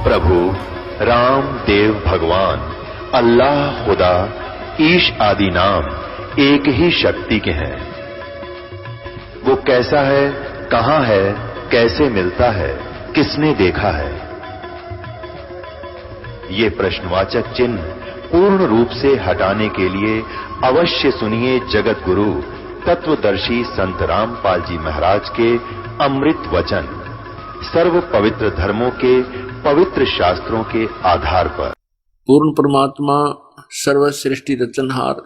प्रभु राम देव भगवान अल्लाह खुदा ईश आदि नाम एक ही शक्ति के हैं। वो कैसा है, कहां है, कैसे मिलता है, किसने देखा है? ये प्रश्नवाचक चिन्ह पूर्ण रूप से हटाने के लिए अवश्य सुनिए जगत गुरु तत्वदर्शी संत रामपाल जी महाराज के अमृत वचन सर्व पवित्र धर्मों के पवित्र शास्त्रों के आधार पर। पूर्ण परमात्मा सर्व सृष्टि रचनहार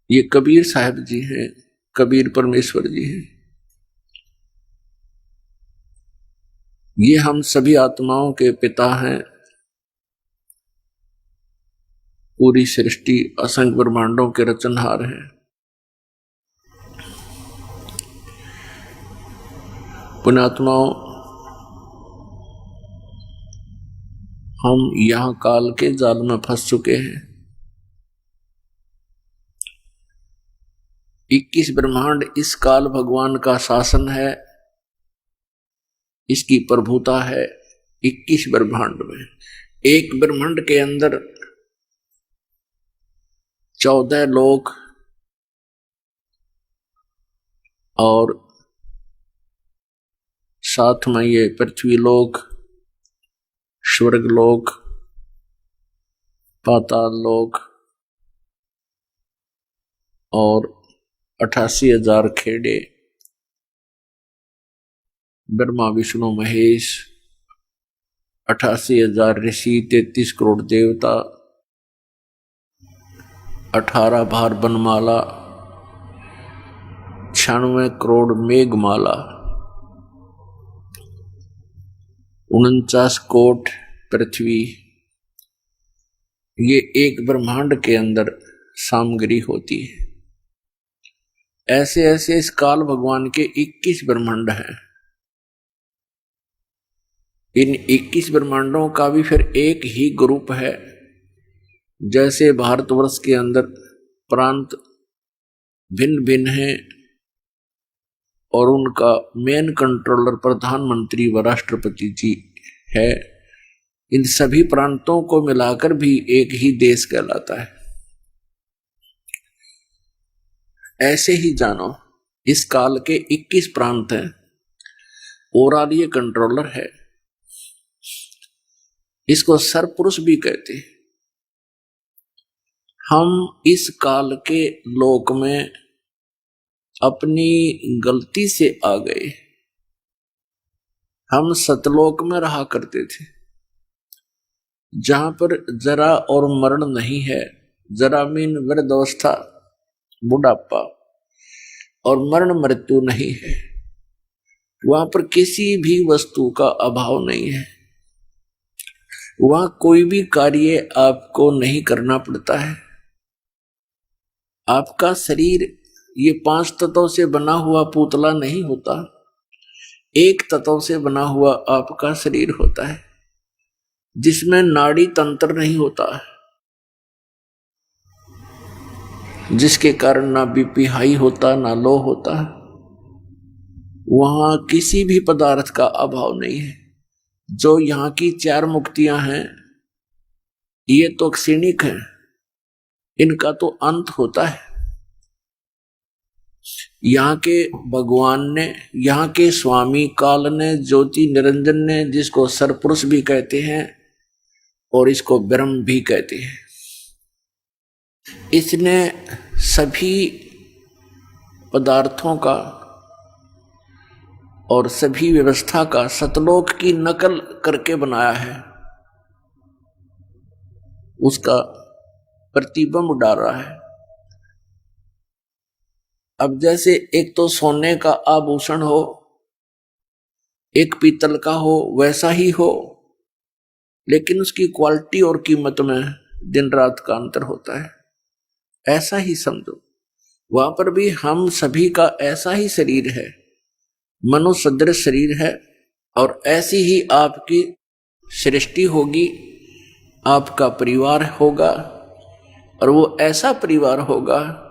ये कबीर साहब जी हैं, कबीर परमेश्वर जी हैं। ये हम सभी आत्माओं के पिता हैं। पूरी सृष्टि असंख्य ब्रह्मांडों के रचनहार हैं। पुण्यात्माओं, हम यहां काल के जाल में फंस चुके हैं। 21 ब्रह्मांड इस काल भगवान का शासन है, इसकी प्रभुता है। 21 ब्रह्मांड में एक ब्रह्मांड के अंदर 14 लोक और साथ में ये पृथ्वी लोक, स्वर्ग लोक, पाताल लोक और 88,000 खेड़े, ब्रह्मा विष्णु महेश, 88,000 ऋषि, 33 करोड़ देवता, 18 भार बनमाला, 96 करोड़ मेघमाला, 49 कोट पृथ्वी। ये एक ब्रह्मांड के अंदर सामग्री होती है। ऐसे ऐसे इस काल भगवान के 21 ब्रह्मांड हैं। इन 21 ब्रह्मांडों का भी फिर एक ही ग्रुप है। जैसे भारतवर्ष के अंदर प्रांत भिन्न भिन्न हैं और उनका मेन कंट्रोलर प्रधानमंत्री व राष्ट्रपति जी है, इन सभी प्रांतों को मिलाकर भी एक ही देश कहलाता है। ऐसे ही जानो, इस काल के 21 प्रांत हैं और ये कंट्रोलर है। इसको सरपुरुष भी कहते हैं। हम इस काल के लोक में अपनी गलती से आ गए। हम सतलोक में रहा करते थे, जहां पर जरा और मरण नहीं है। जरा मीन वृद्धावस्था, बुढ़ापा, और मरण मृत्यु नहीं है। वहां पर किसी भी वस्तु का अभाव नहीं है। वहां कोई भी कार्य आपको नहीं करना पड़ता है। आपका शरीर ये 5 तत्वों से बना हुआ पुतला नहीं होता, एक तत्व से बना हुआ आपका शरीर होता है, जिसमें नाड़ी तंत्र नहीं होता है, जिसके कारण ना बीपी हाई होता, ना लो होता। वहां किसी भी पदार्थ का अभाव नहीं है। जो यहाँ की 4 मुक्तियां हैं, ये तो क्षणिक है, इनका तो अंत होता है। यहाँ के भगवान ने, यहाँ के स्वामी काल ने, ज्योति निरंजन ने, जिसको सरपुरुष भी कहते हैं और इसको ब्रह्म भी कहते हैं, इसने सभी पदार्थों का और सभी व्यवस्था का सतलोक की नकल करके बनाया है। उसका प्रतिबिंब डाल रहा है। अब जैसे एक तो सोने का आभूषण हो, एक पीतल का हो, वैसा ही हो, लेकिन उसकी क्वालिटी और कीमत में दिन रात का अंतर होता है। ऐसा ही समझो, वहां पर भी हम सभी का ऐसा ही शरीर है, मनुष्य सदृश शरीर है, और ऐसी ही आपकी सृष्टि होगी, आपका परिवार होगा, और वो ऐसा परिवार होगा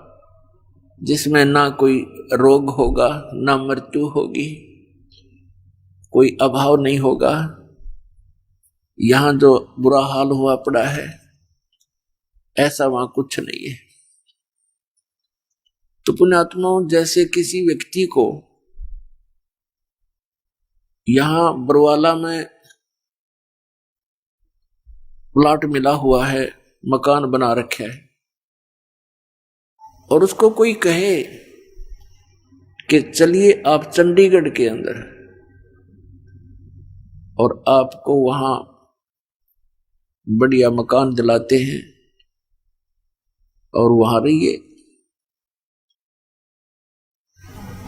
जिसमें ना कोई रोग होगा, ना मृत्यु होगी, कोई अभाव नहीं होगा, यहां जो बुरा हाल हुआ पड़ा है ऐसा वहां कुछ नहीं है। तो पुण्यात्माओं, जैसे किसी व्यक्ति को यहां बरवाला में प्लाट मिला हुआ है, मकान बना रखा है, और उसको कोई कहे कि चलिए आप चंडीगढ़ के अंदर, और आपको वहां बढ़िया मकान दिलाते हैं और वहां रहिए,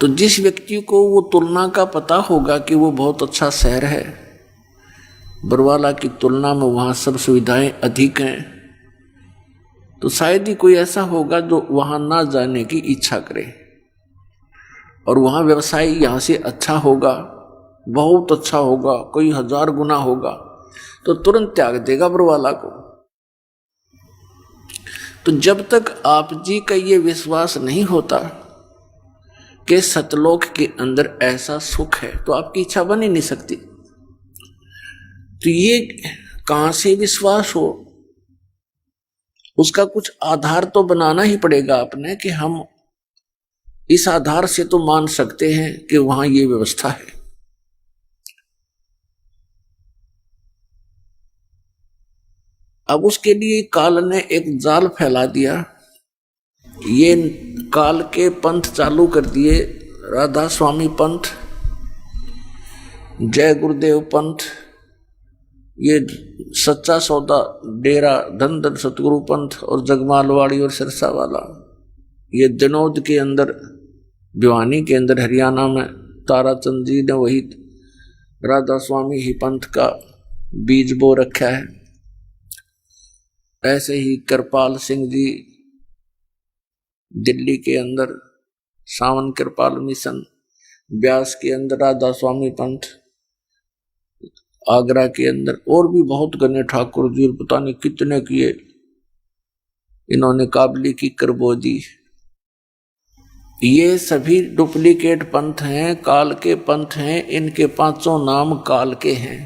तो जिस व्यक्ति को वो तुलना का पता होगा कि वो बहुत अच्छा शहर है, बरवाला की तुलना में वहां सब सुविधाएं अधिक हैं, तो शायद ही कोई ऐसा होगा जो वहां ना जाने की इच्छा करे, और वहां व्यवसाय यहां से अच्छा होगा, बहुत अच्छा होगा, कोई 1000 गुना होगा, तो तुरंत त्याग देगा बरवाला को। तो जब तक आप जी का ये विश्वास नहीं होता कि सतलोक के अंदर ऐसा सुख है, तो आपकी इच्छा बन ही नहीं सकती। तो ये कहां से विश्वास हो, उसका कुछ आधार तो बनाना ही पड़ेगा आपने, कि हम इस आधार से तो मान सकते हैं कि वहां ये व्यवस्था है। अब उसके लिए काल ने एक जाल फैला दिया, ये काल के पंथ चालू कर दिए, राधा स्वामी पंथ, जय गुरुदेव पंथ, ये सच्चा सौदा डेरा धन धन सतगुरु पंथ, और जगमालवाड़ी और सिरसा वाला, ये दिनोद के अंदर, भिवानी के अंदर हरियाणा में ताराचंद जी ने वही राधा स्वामी ही पंथ का बीज बो रखा है। ऐसे ही कृपाल सिंह जी दिल्ली के अंदर सावन कृपाल मिशन, ब्यास के अंदर राधा स्वामी पंथ, आगरा के अंदर और भी बहुत गणे ठाकुर जी, पता नहीं कितने किए इन्होंने, काबली की करबोजी, ये सभी डुप्लीकेट पंथ हैं, काल के पंथ हैं, इनके 5 नाम काल के हैं।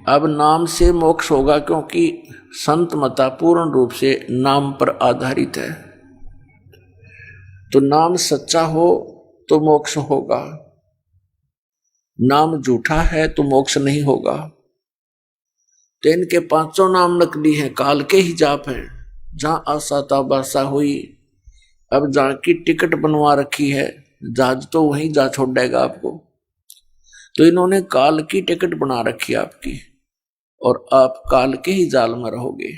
अब नाम से मोक्ष होगा, क्योंकि संत मता पूर्ण रूप से नाम पर आधारित है। तो नाम सच्चा हो तो मोक्ष होगा, नाम झूठा है तो मोक्ष नहीं होगा। तो इनके 5 नाम नकली हैं, काल के ही जाप हैं। जहां आशा ताबासा हुई, अब जहां की टिकट बनवा रखी है, जहाज तो वहीं जा छोड़ेगा आपको। तो इन्होंने काल की टिकट बना रखी है आपकी, और आप काल के ही जाल में रहोगे।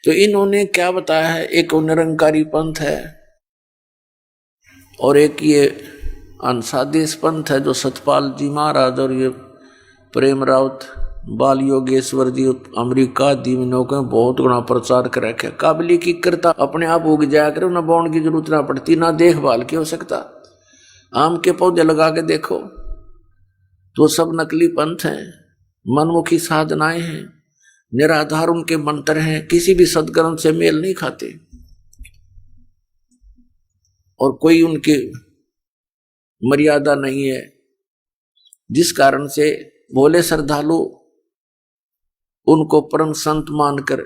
तो इन्होंने क्या बताया है, एक निरंकारी पंथ है और एक ये अंसादेश पंथ है, जो सतपाल जी महाराज और ये प्रेम राउत, बाल योगेश्वर जी अमेरिका दीवनों के बहुत गुना प्रचार कर रखे। काबली की करता अपने आप उग जाया करे, ना बोन की जरूरत ना पड़ती, ना देखभाल की हो सकता। आम के पौधे लगा के देखो तो सब नकली पंथ हैं, मनमुखी साधनाएं हैं, निराधार उनके मंत्र हैं, किसी भी सदग्रंथ से मेल नहीं खाते, और कोई उनकी मर्यादा नहीं है, जिस कारण से भोले श्रद्धालु उनको परम संत मानकर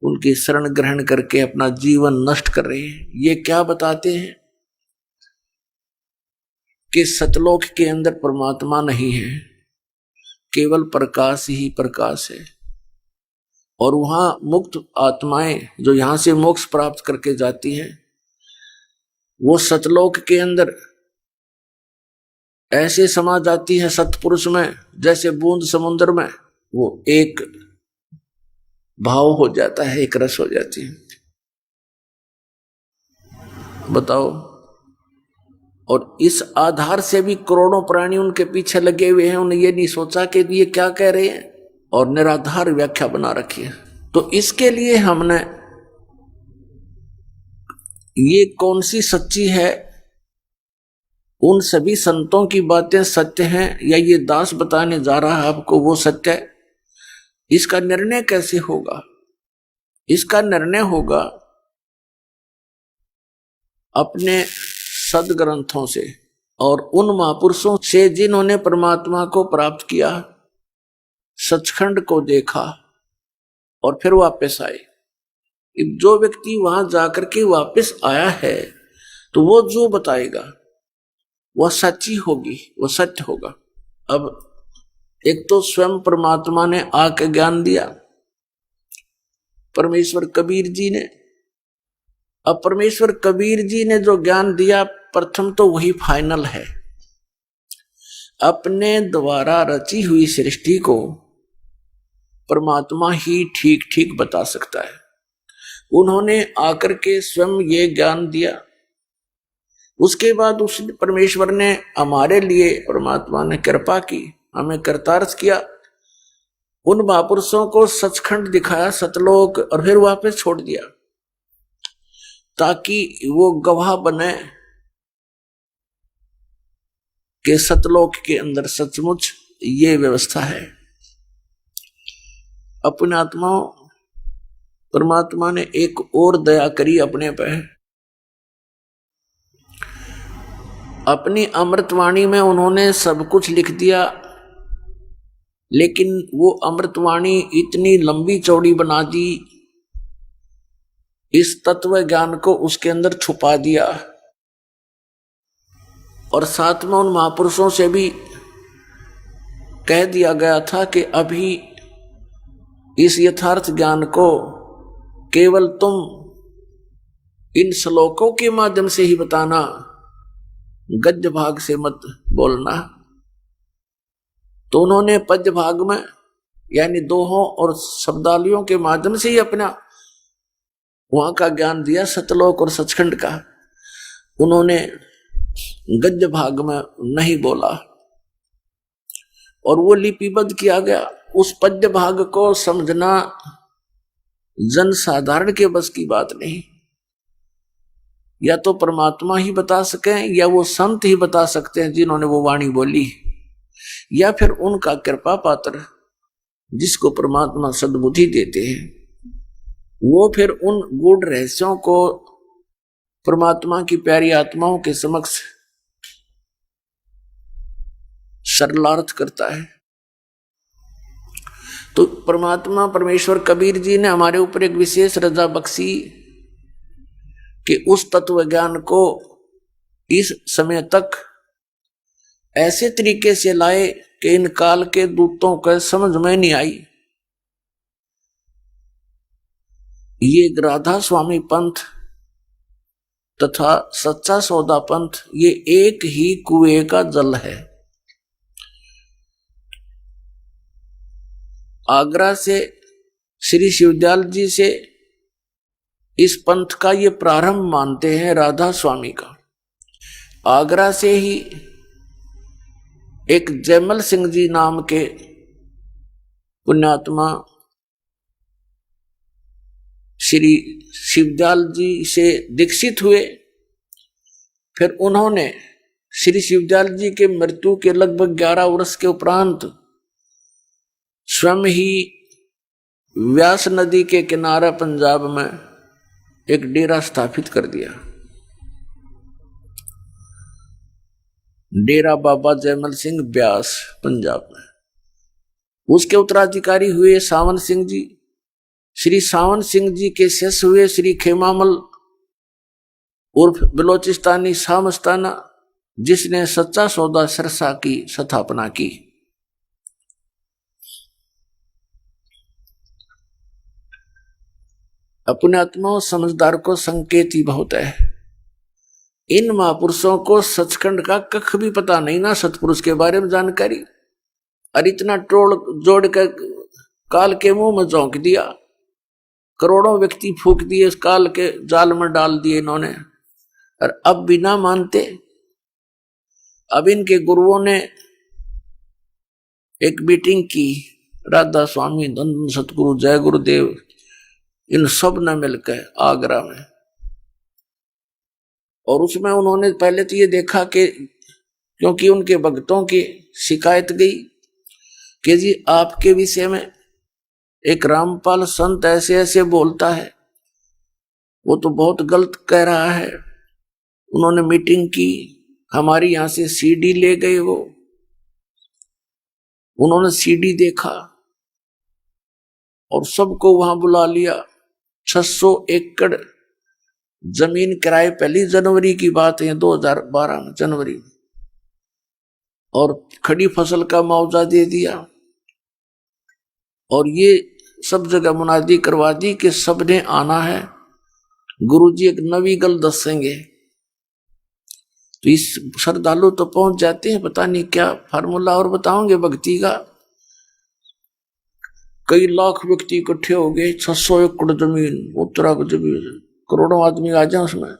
उनकी शरण ग्रहण करके अपना जीवन नष्ट कर रहे हैं। ये क्या बताते हैं कि सतलोक के अंदर परमात्मा नहीं है, केवल प्रकाश ही प्रकाश है, और वहां मुक्त आत्माएं जो यहां से मोक्ष प्राप्त करके जाती हैं, वो सतलोक के अंदर ऐसे समा जाती है सतपुरुष में, जैसे बूंद समुद्र में, वो एक भाव हो जाता है, एक रस हो जाती है। बताओ। और इस आधार से भी करोड़ों प्राणी उनके पीछे लगे हुए हैं, उन्हें ये नहीं सोचा कि ये क्या कह रहे हैं, और निराधार व्याख्या बना रखी है। तो इसके लिए हमने ये कौन सी सच्ची है, उन सभी संतों की बातें सत्य हैं या ये दास बताने जा रहा है आपको वो सत्य है, इसका निर्णय कैसे होगा? इसका निर्णय होगा अपने सदग्रंथों से और उन महापुरुषों से जिन्होंने परमात्मा को प्राप्त किया, सचखंड को देखा और फिर वापस आए। जो व्यक्ति वहां जाकर के वापस आया है तो वो जो बताएगा वह सच्ची होगी, वह सत्य होगा। अब एक तो स्वयं परमात्मा ने आके ज्ञान दिया, परमेश्वर कबीर जी ने। अब परमेश्वर कबीर जी ने जो ज्ञान दिया, प्रथम तो वही फाइनल है। अपने द्वारा रची हुई सृष्टि को परमात्मा ही ठीक ठीक बता सकता है। उन्होंने आकर के स्वयं ये ज्ञान दिया। उसके बाद उस परमेश्वर ने हमारे लिए, परमात्मा ने कृपा की, हमें करतार्थ किया। उन महापुरुषों को सचखंड दिखाया, सतलोक, और फिर वापस छोड़ दिया ताकि वो गवाह बने कि सतलोक के अंदर सचमुच ये व्यवस्था है। अपने आत्माओं, परमात्मा ने एक और दया करी अपने पे। अपनी अमृतवाणी में उन्होंने सब कुछ लिख दिया, लेकिन वो अमृतवाणी इतनी लंबी चौड़ी बना दी, इस तत्व ज्ञान को उसके अंदर छुपा दिया। और साथ में उन महापुरुषों से भी कह दिया गया था कि अभी इस यथार्थ ज्ञान को केवल तुम इन श्लोकों के माध्यम से ही बताना, गद्य भाग से मत बोलना। तो उन्होंने पद्य भाग में यानी दोहों और शब्दावलियों के माध्यम से ही अपना वहां का ज्ञान दिया, सतलोक और सचखंड का। उन्होंने गद्य भाग में नहीं बोला और वो लिपिबद्ध किया गया। उस पद्य भाग को समझना जन साधारण के बस की बात नहीं। या तो परमात्मा ही बता सके, या वो संत ही बता सकते हैं जिन्होंने वो वाणी बोली, या फिर उनका कृपा पात्र जिसको परमात्मा सद्बुद्धि देते हैं, वो फिर उन गूढ़ रहस्यों को परमात्मा की प्यारी आत्माओं के समक्ष सरलार्थ करता है। तो परमात्मा परमेश्वर कबीर जी ने हमारे ऊपर एक विशेष रजा बख्शी कि उस तत्व ज्ञान को इस समय तक ऐसे तरीके से लाए कि इन काल के दूतों को समझ में नहीं आई। ये राधा स्वामी पंथ तथा सच्चा सौदा पंथ, ये एक ही कुएं का जल है। आगरा से श्री शिवदयाल जी से इस पंथ का ये प्रारंभ मानते हैं राधा स्वामी का। आगरा से ही एक जयमल सिंह जी नाम के पुण्यात्मा श्री शिवदयाल जी से दीक्षित हुए। फिर उन्होंने श्री शिवदयाल जी के मृत्यु के लगभग 11 वर्ष के उपरांत स्वयं ही व्यास नदी के किनारे पंजाब में एक डेरा स्थापित कर दिया, डेरा बाबा जयमल सिंह व्यास, पंजाब में। उसके उत्तराधिकारी हुए सावन सिंह जी। श्री सावन सिंह जी के शिष्य हुए श्री खेमामल उर्फ बलोचिस्तानी शाह मस्ताना, जिसने सच्चा सौदा सिरसा की स्थापना की। अपने आत्मा समझदार को संकेत ही बहुत है। इन महापुरुषों को सचखंड का कख भी पता नहीं ना, सतपुरुष के बारे में जानकारी, और इतना टोल जोड़ कर काल के मुंह में झोंक दिया। करोड़ों व्यक्ति फूंक दिए, इस काल के जाल में डाल दिए इन्होंने, और अब भी ना मानते। अब इनके गुरुओं ने एक मीटिंग की, राधा स्वामी, धन सतगुरु, जय गुरुदेव, इन सब ने मिलकर आगरा में। और उसमें उन्होंने पहले तो ये देखा कि क्योंकि उनके भक्तों की शिकायत गई कि जी आपके विषय में एक रामपाल संत ऐसे ऐसे बोलता है, वो तो बहुत गलत कह रहा है। उन्होंने मीटिंग की, हमारी यहां से सीडी ले गए वो, उन्होंने सीडी देखा और सबको वहां बुला लिया। 600 एकड़ जमीन किराए, पहली जनवरी की बात है 2012 में जनवरी में, और खड़ी फसल का मुआवजा दे दिया। और ये सब जगह मुनादी करवा दी कि सबने आना है, गुरुजी एक नवी गल दसेंगे। तो इस श्रद्धालु तो पहुंच जाते हैं, पता नहीं क्या फार्मूला और बताओगे भक्ति का। कई लाख व्यक्ति इकट्ठे हो गए, 600 एकड़ जमीन, उत्तराखंड जमीन, करोड़ों आदमी आ जाए उसमें।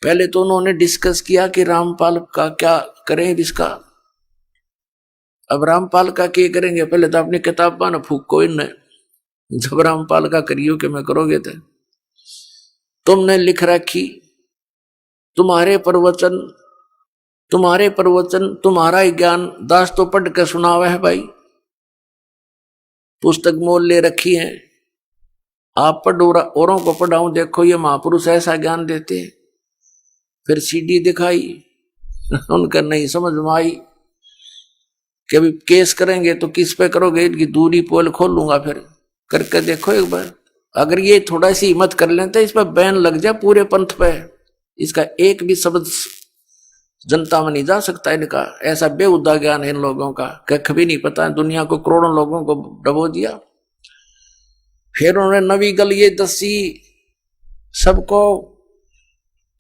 पहले तो उन्होंने डिस्कस किया कि रामपाल का क्या करें इसका। अब रामपाल का क्या करेंगे, पहले तो अपनी किताब न फूको इनने, जब रामपाल का करियो कि मैं करोगे थे। तुमने लिख रखी तुम्हारे प्रवचन तुम्हारा ही ज्ञान दास तो पढ़ के सुनावा है भाई, पुस्तक मोल ले रखी है, आप पढ़ो औरों को पढ़ाऊं, देखो ये महापुरुष ऐसा ज्ञान देते। फिर सीडी दिखाई, उनका नहीं समझ में आई कि अभी केस करेंगे तो किस पे करोगे, इनकी दूरी पोल खोल लूंगा। फिर करके देखो एक बार, अगर ये थोड़ा सी हिम्मत कर लेते इस पर बैन लग जाए पूरे पंथ पे, इसका एक भी शब्द जनता में नहीं जा सकता इनका। ऐसा बेहुदा ज्ञान है इन लोगों का, कख भी नहीं पता, दुनिया को करोड़ों लोगों को डबो दिया। फिर उन्होंने नवी गल ये दसी सबको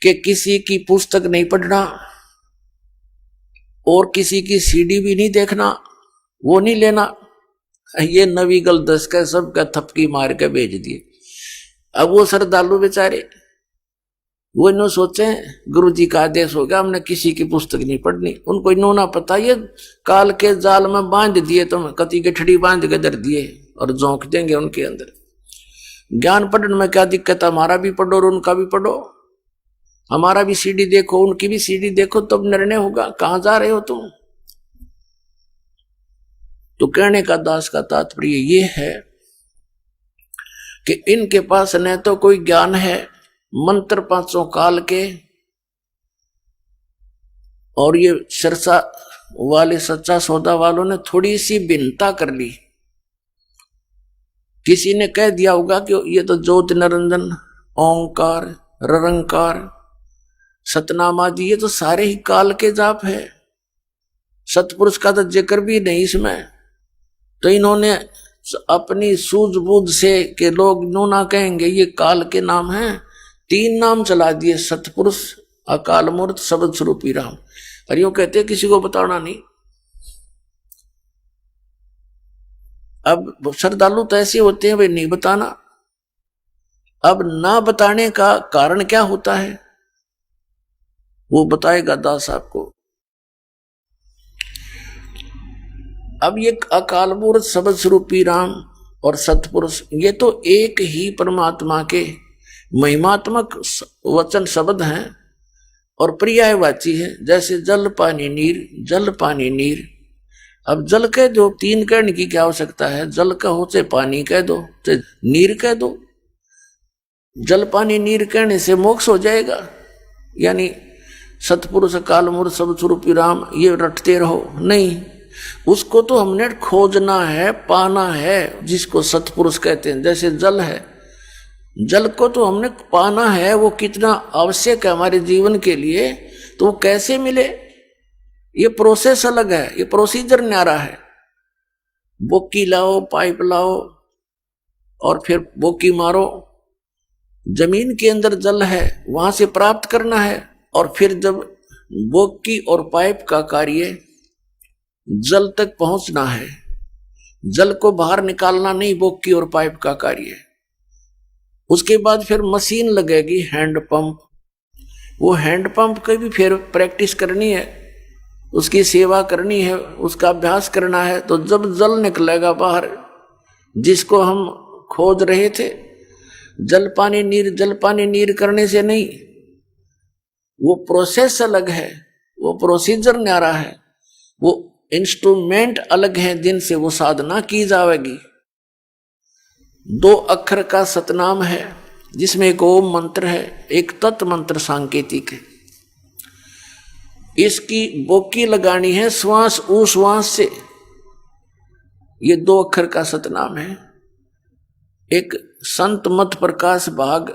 कि किसी की पुस्तक नहीं पढ़ना और किसी की सीडी भी नहीं देखना, वो नहीं लेना। ये नवी गल दस का सबका थपकी मार के भेज दिए। अब वो श्रद्धालु बेचारे वो इन्हों सोचे गुरु जी का आदेश हो गया, हमने किसी की पुस्तक नहीं पढ़नी। उनको इन्हों ना पता, ये काल के जाल में बांध दिए, तुम कति के ठड़ी बांध के दर दिए और झोंक देंगे उनके अंदर। ज्ञान पढ़ने में क्या दिक्कत, हमारा भी पढ़ो और उनका भी पढ़ो, हमारा भी सीडी देखो उनकी भी सीडी देखो, तब निर्णय होगा कहां जा रहे हो तुम। तो कहने का दास का तात्पर्य ये है कि इनके पास न तो कोई ज्ञान है मंत्र पांचों काल के, और ये सिरसा वाले सच्चा सौदा वालों ने थोड़ी सी भिन्नता कर ली। किसी ने कह दिया होगा कि ये तो ज्योति निरंजन, ओंकार, ररंकार, सतनाम आदि ये तो सारे ही काल के जाप है, सतपुरुष का तो जिक्र भी नहीं इसमें। तो इन्होंने अपनी सूझबूझ से कि लोग नो ना कहेंगे ये काल के नाम हैं, 3 नाम चला दिए, सतपुरुष, अकाल मूर्त, शब्द स्वरूपी राम। और यूं कहते किसी को बताना नहीं। अब श्रद्धालु तो ऐसे होते हैं भाई नहीं बताना। अब ना बताने का कारण क्या होता है वो बताएगा दास आपको। अब ये अकाल मूर्त, शब्द स्वरूपी राम और सतपुरुष ये तो एक ही परमात्मा के महिमात्मक वचन शब्द हैं और पर्यायवाची है। जैसे जल पानी नीर, जल पानी नीर। अब जल कह दो, 3 कहने की क्या आवश्यकता है, जल कहो चाहे पानी कह दो चाहे नीर कह दो। जल पानी नीर कहने से मोक्ष हो जाएगा, यानी सतपुरुष, काल मूर्त, शब्द स्वरूपी राम ये रटते रहो, नहीं। उसको तो हमने खोजना है, पाना है, जिसको सतपुरुष कहते हैं। जैसे जल है, जल को तो हमने पाना है, वो कितना आवश्यक है हमारे जीवन के लिए, तो वो कैसे मिले, ये प्रोसेस अलग है, ये प्रोसीजर न्यारा है। बोकी लाओ, पाइप लाओ और फिर बोकी मारो, जमीन के अंदर जल है वहां से प्राप्त करना है, और फिर जब बोकी और पाइप का कार्य जल तक पहुंचना है, जल को बाहर निकालना नहीं बोकी और पाइप का कार्य। उसके बाद फिर मशीन लगेगी, हैंड पंप। वो हैंड पंप की भी फिर प्रैक्टिस करनी है, उसकी सेवा करनी है, उसका अभ्यास करना है। तो जब जल निकलेगा बाहर, जिसको हम खोज रहे थे, जल पानी नीर, जल पानी नीर करने से नहीं, वो प्रोसेस अलग है, वो प्रोसीजर न्यारा है, वो इंस्ट्रूमेंट अलग है जिनसे वो साधना की जाएगी। 2 अक्षर का सतनाम है जिसमें एक ओम मंत्र है, एक तत् मंत्र सांकेतिक है। इसकी बोकी लगानी है श्वास ऊ श्वास से। ये 2 अक्षर का सतनाम है। एक संत मत प्रकाश भाग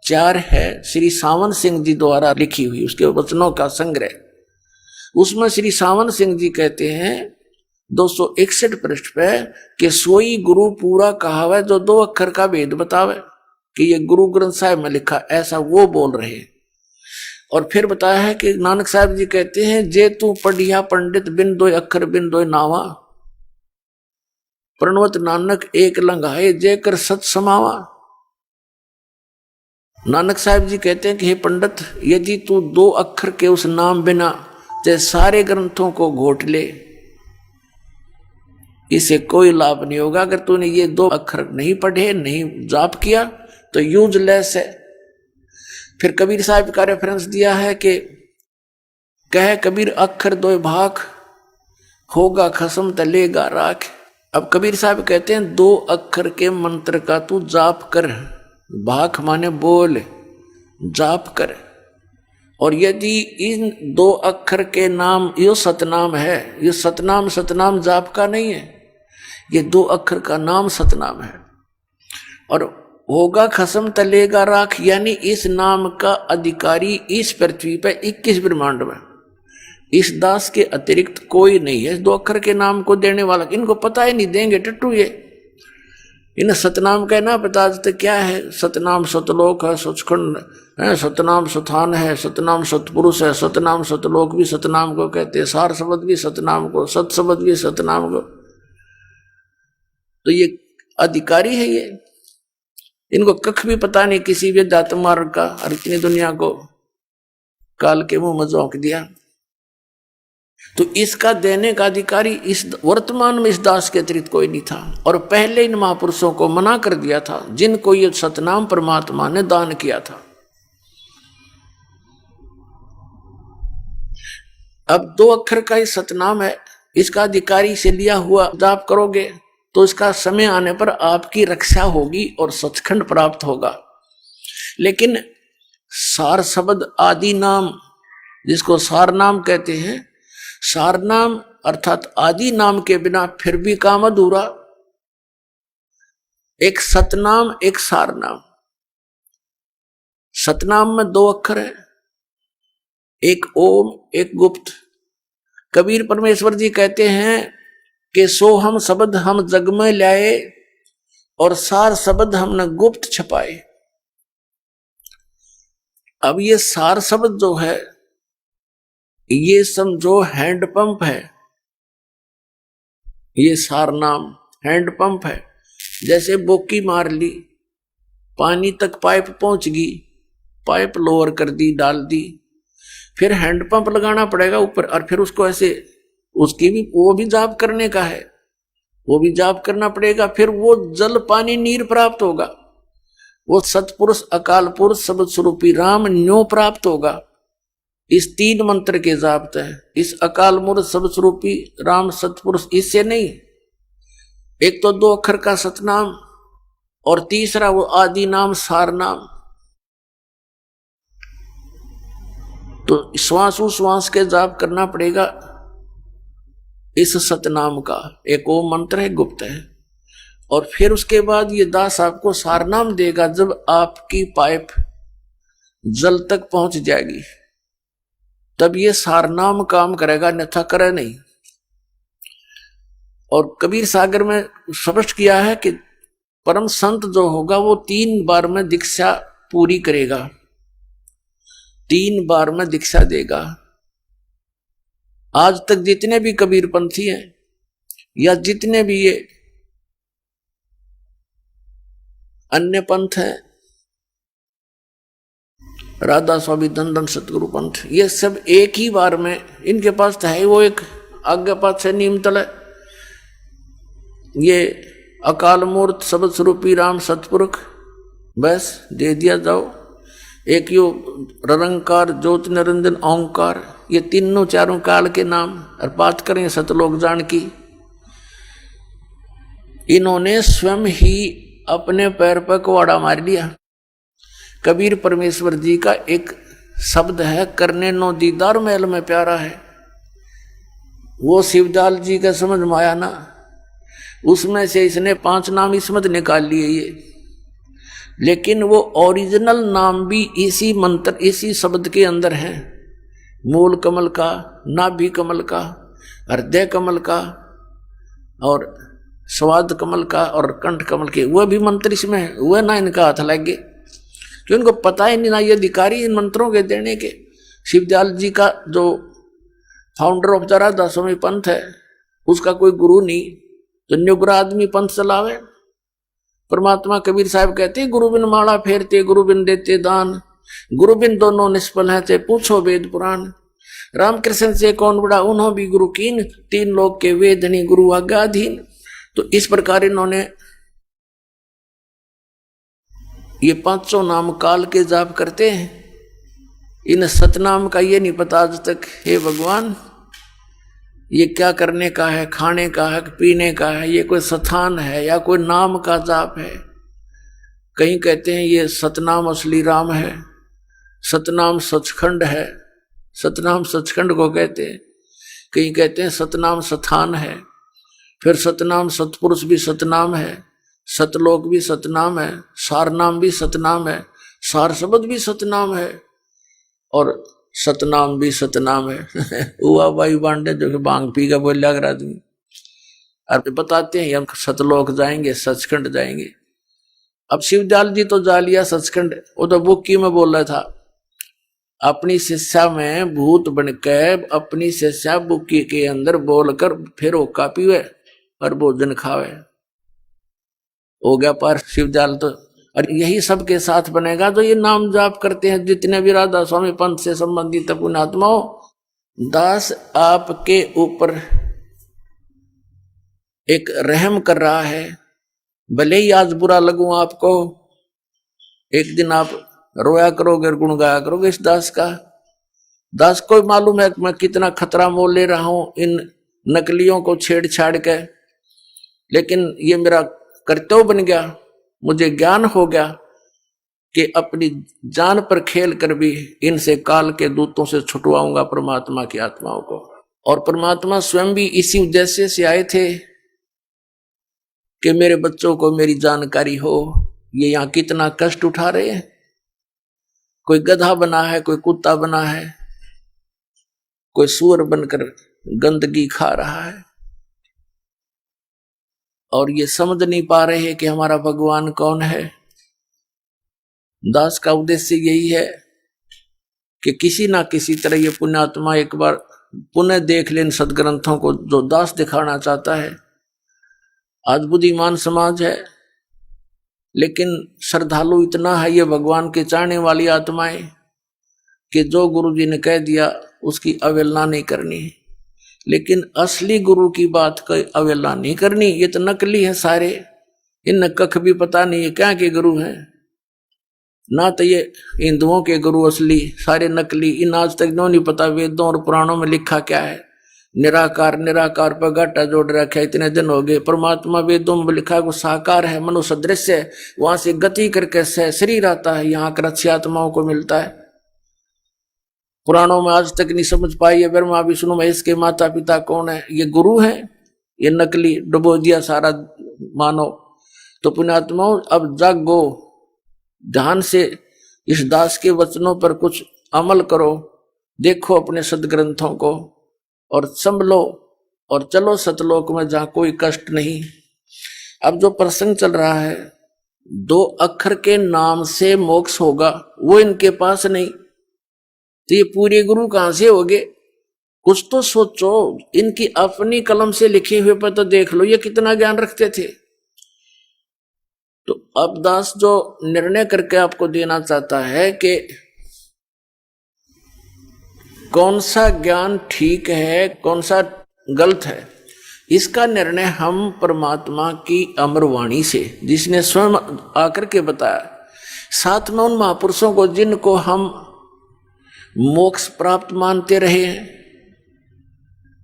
4 है, श्री सावन सिंह जी द्वारा लिखी हुई, उसके वचनों का संग्रह। उसमें श्री सावन सिंह जी कहते हैं 261 पृष्ठ पे कि सोई गुरु पूरा कहावे जो 2 अक्षर का भेद बतावे, कि ये गुरु ग्रंथ साहिब में लिखा, ऐसा वो बोल रहे हैं। और फिर बताया है कि नानक साहब जी कहते हैं जे तू पढ़िया पंडित बिन 2 अक्षर बिन 2 नावा, प्रणवत नानक एक लंघाए जे कर सत समावा। नानक साहब जी कहते हैं कि हे पंडित, यदि तू 2 अक्षर के उस नाम बिना चाहे सारे ग्रंथों को घोट ले, इसे कोई लाभ नहीं होगा। अगर तूने ये 2 अक्षर नहीं पढ़े, नहीं जाप किया, तो यूजलेस है। फिर कबीर साहब का रेफरेंस दिया है कि कह कबीर अक्षर 2 भाख, होगा खसम तलेगा राख। अब कबीर साहब कहते हैं 2 अक्षर के मंत्र का तू जाप कर, भाख माने बोल, जाप कर। और यदि इन 2 अक्षर के नाम, ये सतनाम है, ये सतनाम जाप का नहीं है, ये 2 अक्षर का नाम सतनाम है। और होगा खसम तलेगा राख, यानी इस नाम का अधिकारी इस पृथ्वी पर 21 ब्रह्मांड में इस दास के अतिरिक्त कोई नहीं है 2 अक्षर के नाम को देने वाला। इनको पता ही नहीं, देंगे टट्टू ये। इन्हें सतनाम कहना पता तो क्या है। सतनाम सतलोक है, सचखंड है, सतनाम सथान है, सतनाम सतपुरुष है, सतनाम सतलोक भी सतनाम को कहते हैं, सार शब्द भी सतनाम को, सत शब्द भी सतनाम को। तो ये अधिकारी है ये। इनको कख भी पता नहीं किसी भी दात मार्ग का, और इतनी दुनिया को काल के मुंह में झोंक दिया। तो इसका देने का अधिकारी इस वर्तमान में इस दास के अतिरिक्त कोई नहीं था। और पहले इन महापुरुषों को मना कर दिया था जिनको ये सतनाम परमात्मा ने दान किया था। अब 2 अक्षर का ही सतनाम है, इसका अधिकारी से लिया हुआ जाप करोगे तो इसका समय आने पर आपकी रक्षा होगी और सचखंड प्राप्त होगा। लेकिन सार शब्द आदि नाम, जिसको सार नाम कहते हैं, सार नाम अर्थात आदि नाम के बिना फिर भी काम अधूरा। एक सतनाम, एक सार नाम। सतनाम में 2 अक्षर है, एक ओम, एक गुप्त। कबीर परमेश्वर जी कहते हैं कि सो हम शब्द हम जग में लाए, और सार शब्द हमने गुप्त छपाए। अब ये सार शब्द जो है, ये समझो हैंडपंप है। ये सार नाम हैंडपंप है। जैसे बोकी मार ली, पानी तक पाइप पहुंच गई, पाइप लोअर कर दी, डाल दी, फिर हैंडपंप लगाना पड़ेगा ऊपर, और फिर उसको ऐसे, उसकी भी वो भी जाप करने का है, वो भी जाप करना पड़ेगा। फिर वो जल पानी नीर प्राप्त होगा, वो सतपुरुष अकाल पुरुष शब्द स्वरूपी राम न्यो प्राप्त होगा। इस 3 मंत्र के जापते हैं, इस अकाल मूर्त शब्द स्वरूपी राम सतपुरुष, इससे नहीं। एक तो 2 अक्षर का सतनाम, और तीसरा वो आदि नाम सार नाम। तो श्वास के जाप करना पड़ेगा इस सतनाम का। एक वो मंत्र है, गुप्त है। और फिर उसके बाद ये दास आपको सार नाम देगा जब आपकी पाइप जल तक पहुंच जाएगी, तब ये सार नाम काम करेगा, अन्यथा करे नहीं। और कबीर सागर में स्पष्ट किया है कि परम संत जो होगा वो 3 बार में दीक्षा पूरी करेगा, 3 बार में दीक्षा देगा। आज तक जितने भी कबीर पंथी हैं, या जितने भी ये अन्य पंथ हैं, राधा स्वामी धन सतगुरु पंथ, ये सब एक ही बार में, इनके पास तो है वो एक आज्ञा पाठ है, नीम तल है। ये अकाल मूर्त शब्द स्वरूपी राम सतपुरुष, बस दे दिया जाओ। एक यो निरंकार ज्योति निरंजन ओंकार, ये तीनों चारों काल के नाम, और बात करें सतलोक जान की। इन्होंने स्वयं ही अपने पैर पर कुआड़ा मार लिया। कबीर परमेश्वर जी का एक शब्द है, करने नो दीदार महल में प्यारा है। वो शिवदयाल जी का समझ में आया ना, उसमें से इसने 5 नाम इसमत निकाल लिए ये, लेकिन वो ओरिजिनल नाम भी इसी मंत्र, इसी शब्द के अंदर है। मूल कमल का, नाभि कमल का, हृदय कमल का और स्वाद कमल का और कंठ कमल के, वह भी मंत्र इसमें है। वह ना इनका हाथ लगे, तो इनको पता ही नहीं, ना ये अधिकारी इन मंत्रों के देने के। शिवदयाल जी का जो फाउंडर ऑफ द राधा स्वामी पंथ है, उसका कोई गुरु नहीं, तो निगुरा आदमी पंथ चलावे। परमात्मा कबीर साहब कहते हैं, गुरु बिन माला फेरते, गुरु बिन देते दान, गुरु बिन दोनों निष्फल हैं, ते पूछो वेद पुराण। रामकृष्ण से कौन बड़ा, उन्हों भी गुरु कीन, 3 लोग के वेदनी गुरु आज्ञाधीन। तो इस प्रकार इन्होंने ये 500 नाम काल के जाप करते हैं। इन सतनाम का ये नहीं पता आज तक, हे भगवान ये क्या करने का है, खाने का है, पीने का है, ये कोई स्थान है या कोई नाम का जाप है। कहीं कहते हैं ये सतनाम असली राम है, सतनाम सचखंड है, सतनाम सचखंड को कहते हैं। कहीं कहते हैं सतनाम स्थान है, फिर सतनाम सतपुरुष भी सतनाम है, सतलोक भी सतनाम है, सारनाम भी सतनाम है, सार शब्द भी सतनाम है और सतनाम भी सतनाम है। हुआ भाई बांडे जो कि बांग पी का बोल लग रहा आदमी, अब बताते हैं हम सतलोक जाएंगे, सचखंड जाएंगे। अब शिवदयाल जी तो जा लिया सचखंड, वो तो बुक्की में बोल रहा था, अपनी शिष्या में भूत बनकर अपनी शिष्या बुक्की के अंदर बोलकर फिर वो कापी हुए और भोजन खावे, हो गया पर शिवदयाल तो। और यही सबके साथ बनेगा जो ये नाम जाप करते हैं, जितने भी राधा स्वामी पंथ से संबंधित पुण्यात्माओं। दास आपके ऊपर एक रहम कर रहा है, भले ही आज बुरा लगूं आपको, एक दिन आप रोया करोगे और गुण गाया करोगे इस दास का। दास को मालूम है कि मैं कितना खतरा मोल ले रहा हूं इन नकलियों को छेड़छाड़ के, लेकिन ये मेरा कर्तव्य बन गया, मुझे ज्ञान हो गया कि अपनी जान पर खेल कर भी इनसे काल के दूतों से छुटवाऊंगा परमात्मा की आत्माओं को। और परमात्मा स्वयं भी इसी उद्देश्य से आए थे कि मेरे बच्चों को मेरी जानकारी हो। ये यहाँ कितना कष्ट उठा रहे हैं, कोई गधा बना है, कोई कुत्ता बना है, कोई सूअर बनकर गंदगी खा रहा है, और ये समझ नहीं पा रहे कि हमारा भगवान कौन है। दास का उद्देश्य यही है कि किसी ना किसी तरह ये पुण्यात्मा एक बार पुनः देख लें सदग्रंथों को, जो दास दिखाना चाहता है। आज बुद्धिमान समाज है, लेकिन श्रद्धालु इतना है ये भगवान के चाहने वाली आत्माएं कि जो गुरु जी ने कह दिया उसकी अवहेलना नहीं करनी, लेकिन असली गुरु की बात की अवहेलना नहीं करनी। ये तो नकली है सारे, इन कख भी पता नहीं है क्या के गुरु हैं, ना तो ये हिंदुओं के गुरु असली, सारे नकली। इन आज तक नहीं पता वेदों और पुराणों में लिखा क्या है। निराकार निराकार पर घाटा जोड़ रखा है, इतने दिन हो गए। परमात्मा वेदों में लिखा है वो साकार है, मनुष्य दृश्य है, वहां से गति करके शरीर आता है, यहाँ कर अच्छी आत्माओं को मिलता है। पुराणों में आज तक नहीं समझ पाई है ब्रह्मा विष्णु महेश के माता पिता कौन है, ये गुरु है, ये नकली डुबो दिया सारा मानो। तो पुण्यात्माओं अब जागो, ध्यान से इस दास के वचनों पर कुछ अमल करो, देखो अपने सदग्रंथों को और संभलो और चलो सतलोक में जहां कोई कष्ट नहीं। अब जो प्रसंग चल रहा है, 2 अक्षर के नाम से मोक्ष होगा, वो इनके पास नहीं, तो ये पूरे गुरु कहां से होगे? कुछ तो सोचो, इनकी अपनी कलम से लिखे हुए पर तो देख लो ये कितना ज्ञान रखते थे। तो अब दास जो निर्णय करके आपको देना चाहता है कि कौन सा ज्ञान ठीक है, कौन सा गलत है, इसका निर्णय हम परमात्मा की अमरवाणी से, जिसने स्वयं आकर के बताया, साथ में उन महापुरुषों को जिनको हम मोक्ष प्राप्त मानते रहे हैं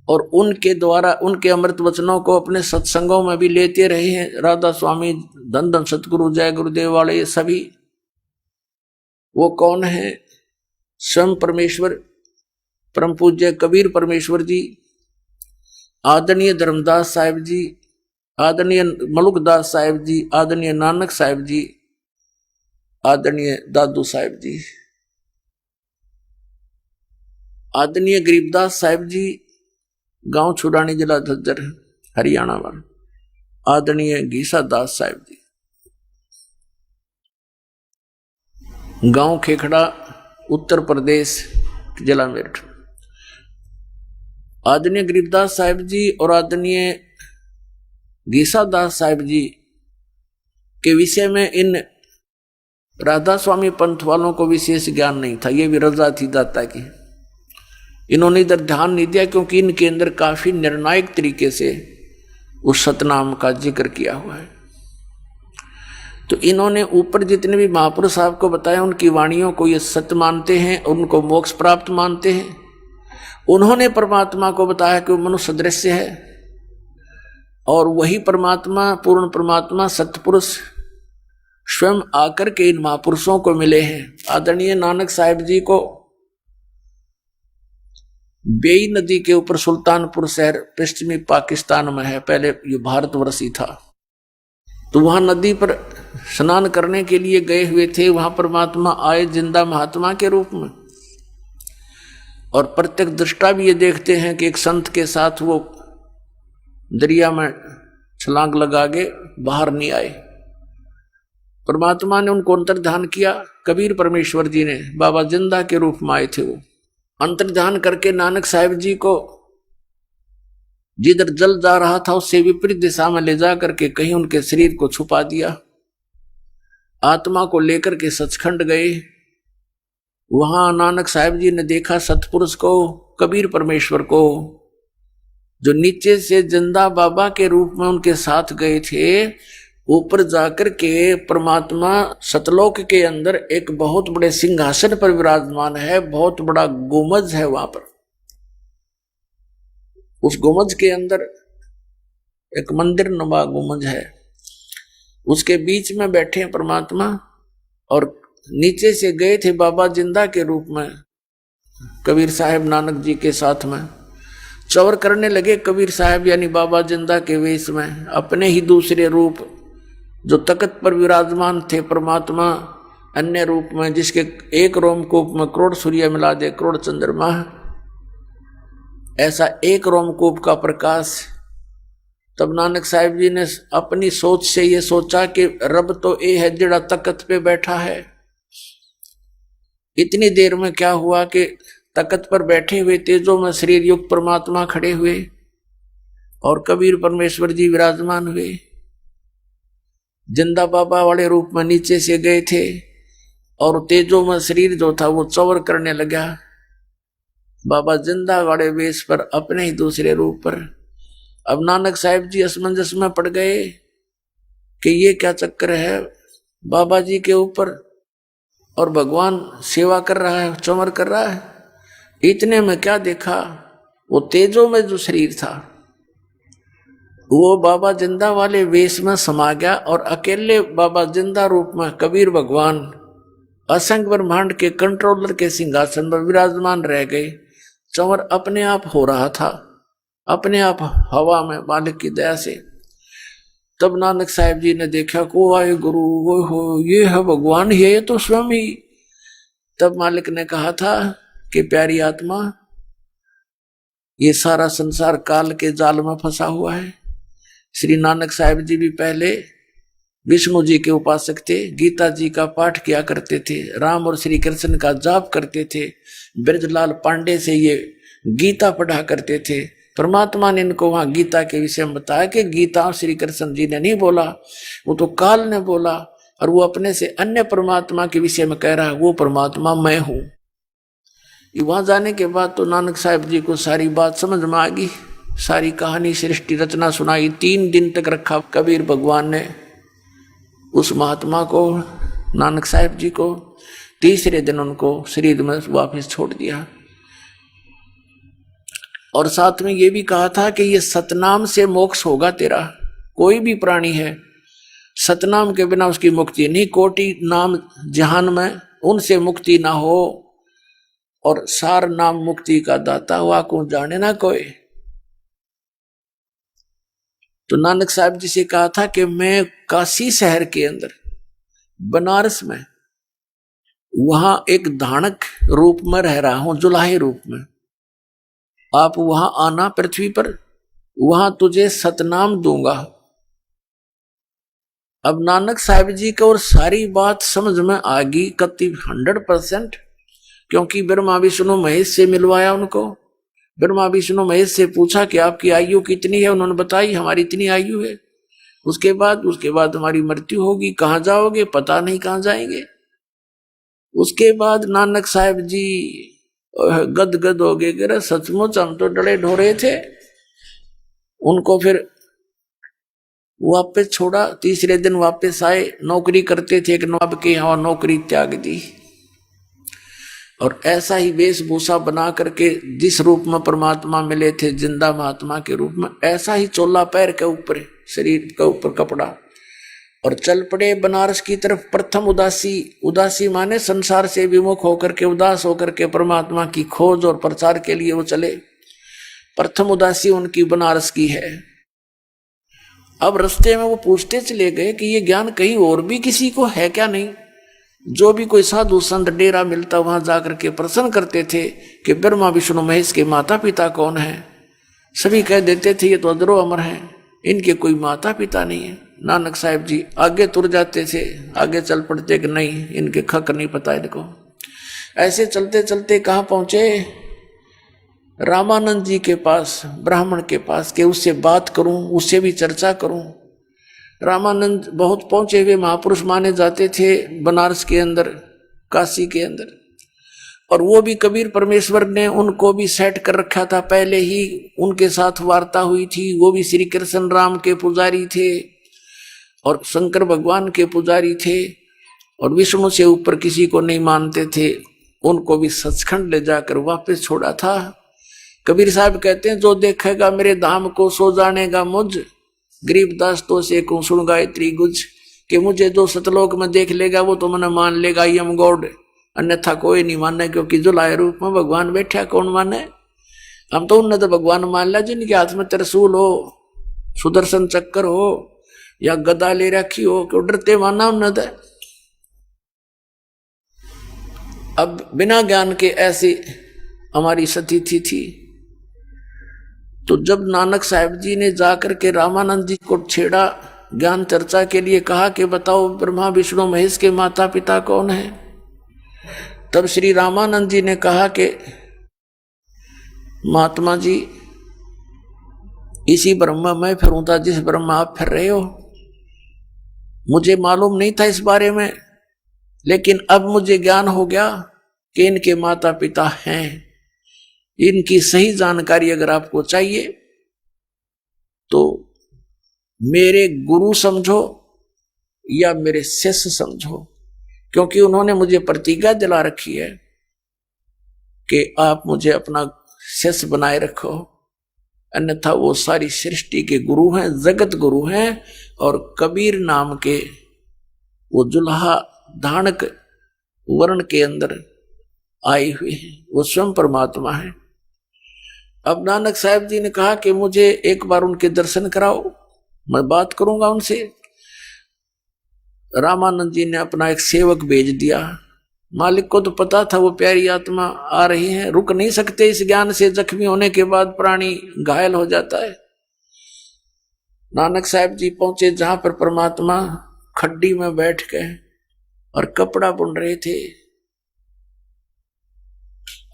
और उनके द्वारा उनके अमृत वचनों को अपने सत्संगों में भी लेते रहे हैं। राधा स्वामी, धन धन सतगुरु, जय गुरुदेव वाले, ये सभी वो कौन है? स्वयं परमेश्वर परम पूज्य कबीर परमेश्वर जी, आदरणीय धर्मदास साहिब जी, आदरणीय मलुकदास साहिब जी, आदरणीय नानक साहिब जी, आदरणीय दादू साहिब जी, आदरणीय गरीबदास साहिब जी, गांव छुड़ानी, जिला झज्जर, हरियाणा वाला, आदरणीय गीसा दास साहिब जी, गांव खेखड़ा, उत्तर प्रदेश, जिला मेरठ, आदरणीय गरीबदास साहिब जी और आदरणीय गीसा दास साहिब जी के विषय में इन राधा स्वामी पंथ वालों को विशेष ज्ञान नहीं था। ये भी रजा थी दाता की, इन्होंने इधर ध्यान नहीं दिया क्योंकि इनके अंदर काफी निर्णायक तरीके से उस सतनाम का जिक्र किया हुआ है। तो इन्होंने ऊपर जितने भी महापुरुष साहब को बताया उनकी वाणियों को ये सत्य मानते हैं, उनको मोक्ष प्राप्त मानते हैं। उन्होंने परमात्मा को बताया कि वो मनुष्य दृश्य है और वही परमात्मा, पूर्ण परमात्मा सतपुरुष स्वयं आकर के इन महापुरुषों को मिले हैं। आदरणीय नानक साहिब जी को बेई नदी के ऊपर सुल्तानपुर शहर पश्चिमी पाकिस्तान में है, पहले ये भारतवर्ष ही था, तो वहां नदी पर स्नान करने के लिए गए हुए थे। वहां परमात्मा आए जिंदा महात्मा के रूप में, और प्रत्यक्ष दृष्टा भी ये देखते हैं कि एक संत के साथ वो दरिया में छलांग लगा के बाहर नहीं आए। परमात्मा ने उनको अंतर्ध्यान किया, कबीर परमेश्वर जी ने बाबा जिंदा के रूप में आए थे। वो अंतर्ध्यान करके नानक साहिब जी को जिधर जल जा रहा था उससे विपरीत दिशा में ले जा करके कहीं उनके शरीर को छुपा दिया। आत्मा को लेकर के सचखंड गए। वहां नानक साहिब जी ने देखा सतपुरुष को, कबीर परमेश्वर को, जो नीचे से जिंदा बाबा के रूप में उनके साथ गए थे। ऊपर जाकर के परमात्मा सतलोक के अंदर एक बहुत बड़े सिंहासन पर विराजमान है, बहुत बड़ा गुमज है वहां पर। उस गुमज के अंदर एक मंदिर नुमा गुमज है, उसके बीच में बैठे हैं परमात्मा, और नीचे से गए थे बाबा जिंदा के रूप में कबीर साहब नानक जी के साथ में। चौर करने लगे कबीर साहब यानी बाबा जिंदा के वेश में, अपने ही दूसरे रूप जो तख्त पर विराजमान थे परमात्मा अन्य रूप में, जिसके एक रोमकूप में करोड़ सूर्य मिला दे करोड़ चंद्रमा, ऐसा एक रोमकूप का प्रकाश। तब नानक साहिब जी ने अपनी सोच से ये सोचा कि रब तो ये है जिड़ा तख्त पे बैठा है। इतनी देर में क्या हुआ कि तख्त पर बैठे हुए तेजों में शरीर युक्त परमात्मा खड़े हुए और कबीर परमेश्वर जी विराजमान हुए। जिंदा बाबा वाले रूप में नीचे से गए थे और तेजों में शरीर जो था वो चौर करने लगा। बाबा जिंदा वाले वेश पर अपने ही दूसरे रूप पर। अब नानक साहिब जी असमंजस में पड़ गए कि ये क्या चक्कर है, बाबा जी के ऊपर और भगवान सेवा कर रहा है, चौमर कर रहा है। इतने में क्या देखा, वो तेजों में जो शरीर था वो बाबा जिंदा वाले वेश में समा गया और अकेले बाबा जिंदा रूप में कबीर भगवान असंख्य ब्रह्मांड के कंट्रोलर के सिंहासन पर विराजमान रह गए। चौर अपने आप हो रहा था, अपने आप हवा में मालिक की दया से। तब नानक साहिब जी ने देखा को आए गुरु वो हो, ये है भगवान, ये तो स्वयं ही। तब मालिक ने कहा था कि प्यारी आत्मा, ये सारा संसार काल के जाल में फंसा हुआ है। श्री नानक साहिब जी भी पहले विष्णु जी के उपासक थे, गीता जी का पाठ किया करते थे, राम और श्री कृष्ण का जाप करते थे, ब्रजलाल पांडे से ये गीता पढ़ा करते थे। परमात्मा ने इनको वहां गीता के विषय में बताया कि गीता श्री कृष्ण जी ने नहीं बोला, वो तो काल ने बोला, और वो अपने से अन्य परमात्मा के विषय में कह रहा है, वो परमात्मा मैं हूं। वहां जाने के बाद तो नानक साहिब जी को सारी बात समझ में आ गई, सारी कहानी सृष्टि रचना सुनाई। 3 दिन तक रखा कबीर भगवान ने उस महात्मा को, नानक साहिब जी को। तीसरे दिन उनको शरीर में वापस छोड़ दिया और साथ में ये भी कहा था कि ये सतनाम से मोक्ष होगा तेरा। कोई भी प्राणी है, सतनाम के बिना उसकी मुक्ति नहीं। कोटि नाम जहान में उनसे मुक्ति ना हो और सार नाम मुक्ति का दाता हुआ को जाने ना कोई। तो नानक साहब जी से कहा था कि मैं काशी शहर के अंदर बनारस में वहां एक धानक रूप में रह रहा हूं, जुलाहे रूप में। आप वहां आना पृथ्वी पर, वहां तुझे सतनाम दूंगा। अब नानक साहब जी को और सारी बात समझ में आ गई कति 100%, क्योंकि ब्रह्मा विष्णु महेश से मिलवाया उनको। ब्रह्मा विष्णु महेश से पूछा कि आपकी आयु कितनी है, उन्होंने बताई हमारी इतनी आयु है। उसके बाद हमारी मृत्यु होगी, कहां जाओगे, पता नहीं कहां जाएंगे। उसके बाद नानक साहब जी गदगद हो गए, सचमुच हम तो डरे ढोरे थे। उनको फिर वापस छोड़ा, तीसरे दिन वापस आए। नौकरी करते थे एक नवाब के यहाँ, नौकरी त्याग दी और ऐसा ही वेशभूषा बना करके जिस रूप में परमात्मा मिले थे जिंदा महात्मा के रूप में, ऐसा ही चोला पैर के ऊपर, शरीर के ऊपर कपड़ा, और चल पड़े बनारस की तरफ। प्रथम उदासी माने संसार से विमुख होकर के, उदास होकर के परमात्मा की खोज और प्रचार के लिए वो चले। प्रथम उदासी उनकी बनारस की है। अब रास्ते में वो पूछते चले गए कि ये ज्ञान कहीं और भी किसी को है क्या नहीं। जो भी कोई साधु संत डेरा मिलता वहां जाकर के प्रश्न करते थे कि ब्रह्मा विष्णु महेश के माता पिता कौन है। सभी कह देते थे ये तो अजरो अमर हैं, इनके कोई माता पिता नहीं है। नानक साहब जी आगे तुर जाते थे, आगे चल पड़ते कि नहीं इनके खक नहीं पता इनको। ऐसे चलते चलते कहाँ पहुंचे, रामानंद जी के पास, ब्राह्मण के पास, कि उससे बात करूं, उससे भी चर्चा करूं। रामानंद बहुत पहुंचे हुए महापुरुष माने जाते थे बनारस के अंदर, काशी के अंदर। और वो भी कबीर परमेश्वर ने उनको भी सेट कर रखा था, पहले ही उनके साथ वार्ता हुई थी। वो भी श्री कृष्ण राम के पुजारी थे और शंकर भगवान के पुजारी थे और विष्णु से ऊपर किसी को नहीं मानते थे। उनको भी सचखंड ले जाकर वापस छोड़ा था। कबीर साहब कहते हैं जो देखेगा मेरे धाम को सो जानेगा मुझ, गरीबदास तो से को सुन गायत्री गुज, कि मुझे जो सतलोक में देख लेगा वो तो मैंने मान लेगा यम गॉड, अन्यथा कोई नहीं माने, क्योंकि जुलाए रूप में भगवान बैठा कौन माने। हम तो उन्हें तो भगवान मान लिया जिनके हाथ में त्रिशूल हो, सुदर्शन चक्कर हो या गदा ले रखी हो, क्यों डरते माना उन्हें तो। अब बिना ज्ञान के ऐसी हमारी स्थिति थी। तो जब नानक साहब जी ने जाकर के रामानंद जी को छेड़ा, ज्ञान चर्चा के लिए कहा कि बताओ ब्रह्मा विष्णु महेश के माता पिता कौन है, तब श्री रामानंद जी ने कहा कि महात्मा जी इसी ब्रह्मा मैं फिरूंता जिस ब्रह्मा आप फिर रहे हो। मुझे मालूम नहीं था इस बारे में, लेकिन अब मुझे ज्ञान हो गया कि इनके माता पिता हैं। इनकी सही जानकारी अगर आपको चाहिए तो मेरे गुरु समझो या मेरे शिष्य समझो, क्योंकि उन्होंने मुझे प्रतिज्ञा दिला रखी है कि आप मुझे अपना शिष्य बनाए रखो, अन्यथा वो सारी सृष्टि के गुरु हैं, जगत गुरु हैं। और कबीर नाम के वो जुल्हा धानक वर्ण के अंदर आए हुए हैं, वो स्वयं परमात्मा है। अब नानक साहब जी ने कहा कि मुझे एक बार उनके दर्शन कराओ, मैं बात करूंगा उनसे। रामानंद जी ने अपना एक सेवक भेज दिया। मालिक को तो पता था वो प्यारी आत्मा आ रही है, रुक नहीं सकते इस ज्ञान से। जख्मी होने के बाद प्राणी घायल हो जाता है। नानक साहब जी पहुंचे जहां पर परमात्मा खड्डी में बैठ गए और कपड़ा बुन रहे थे।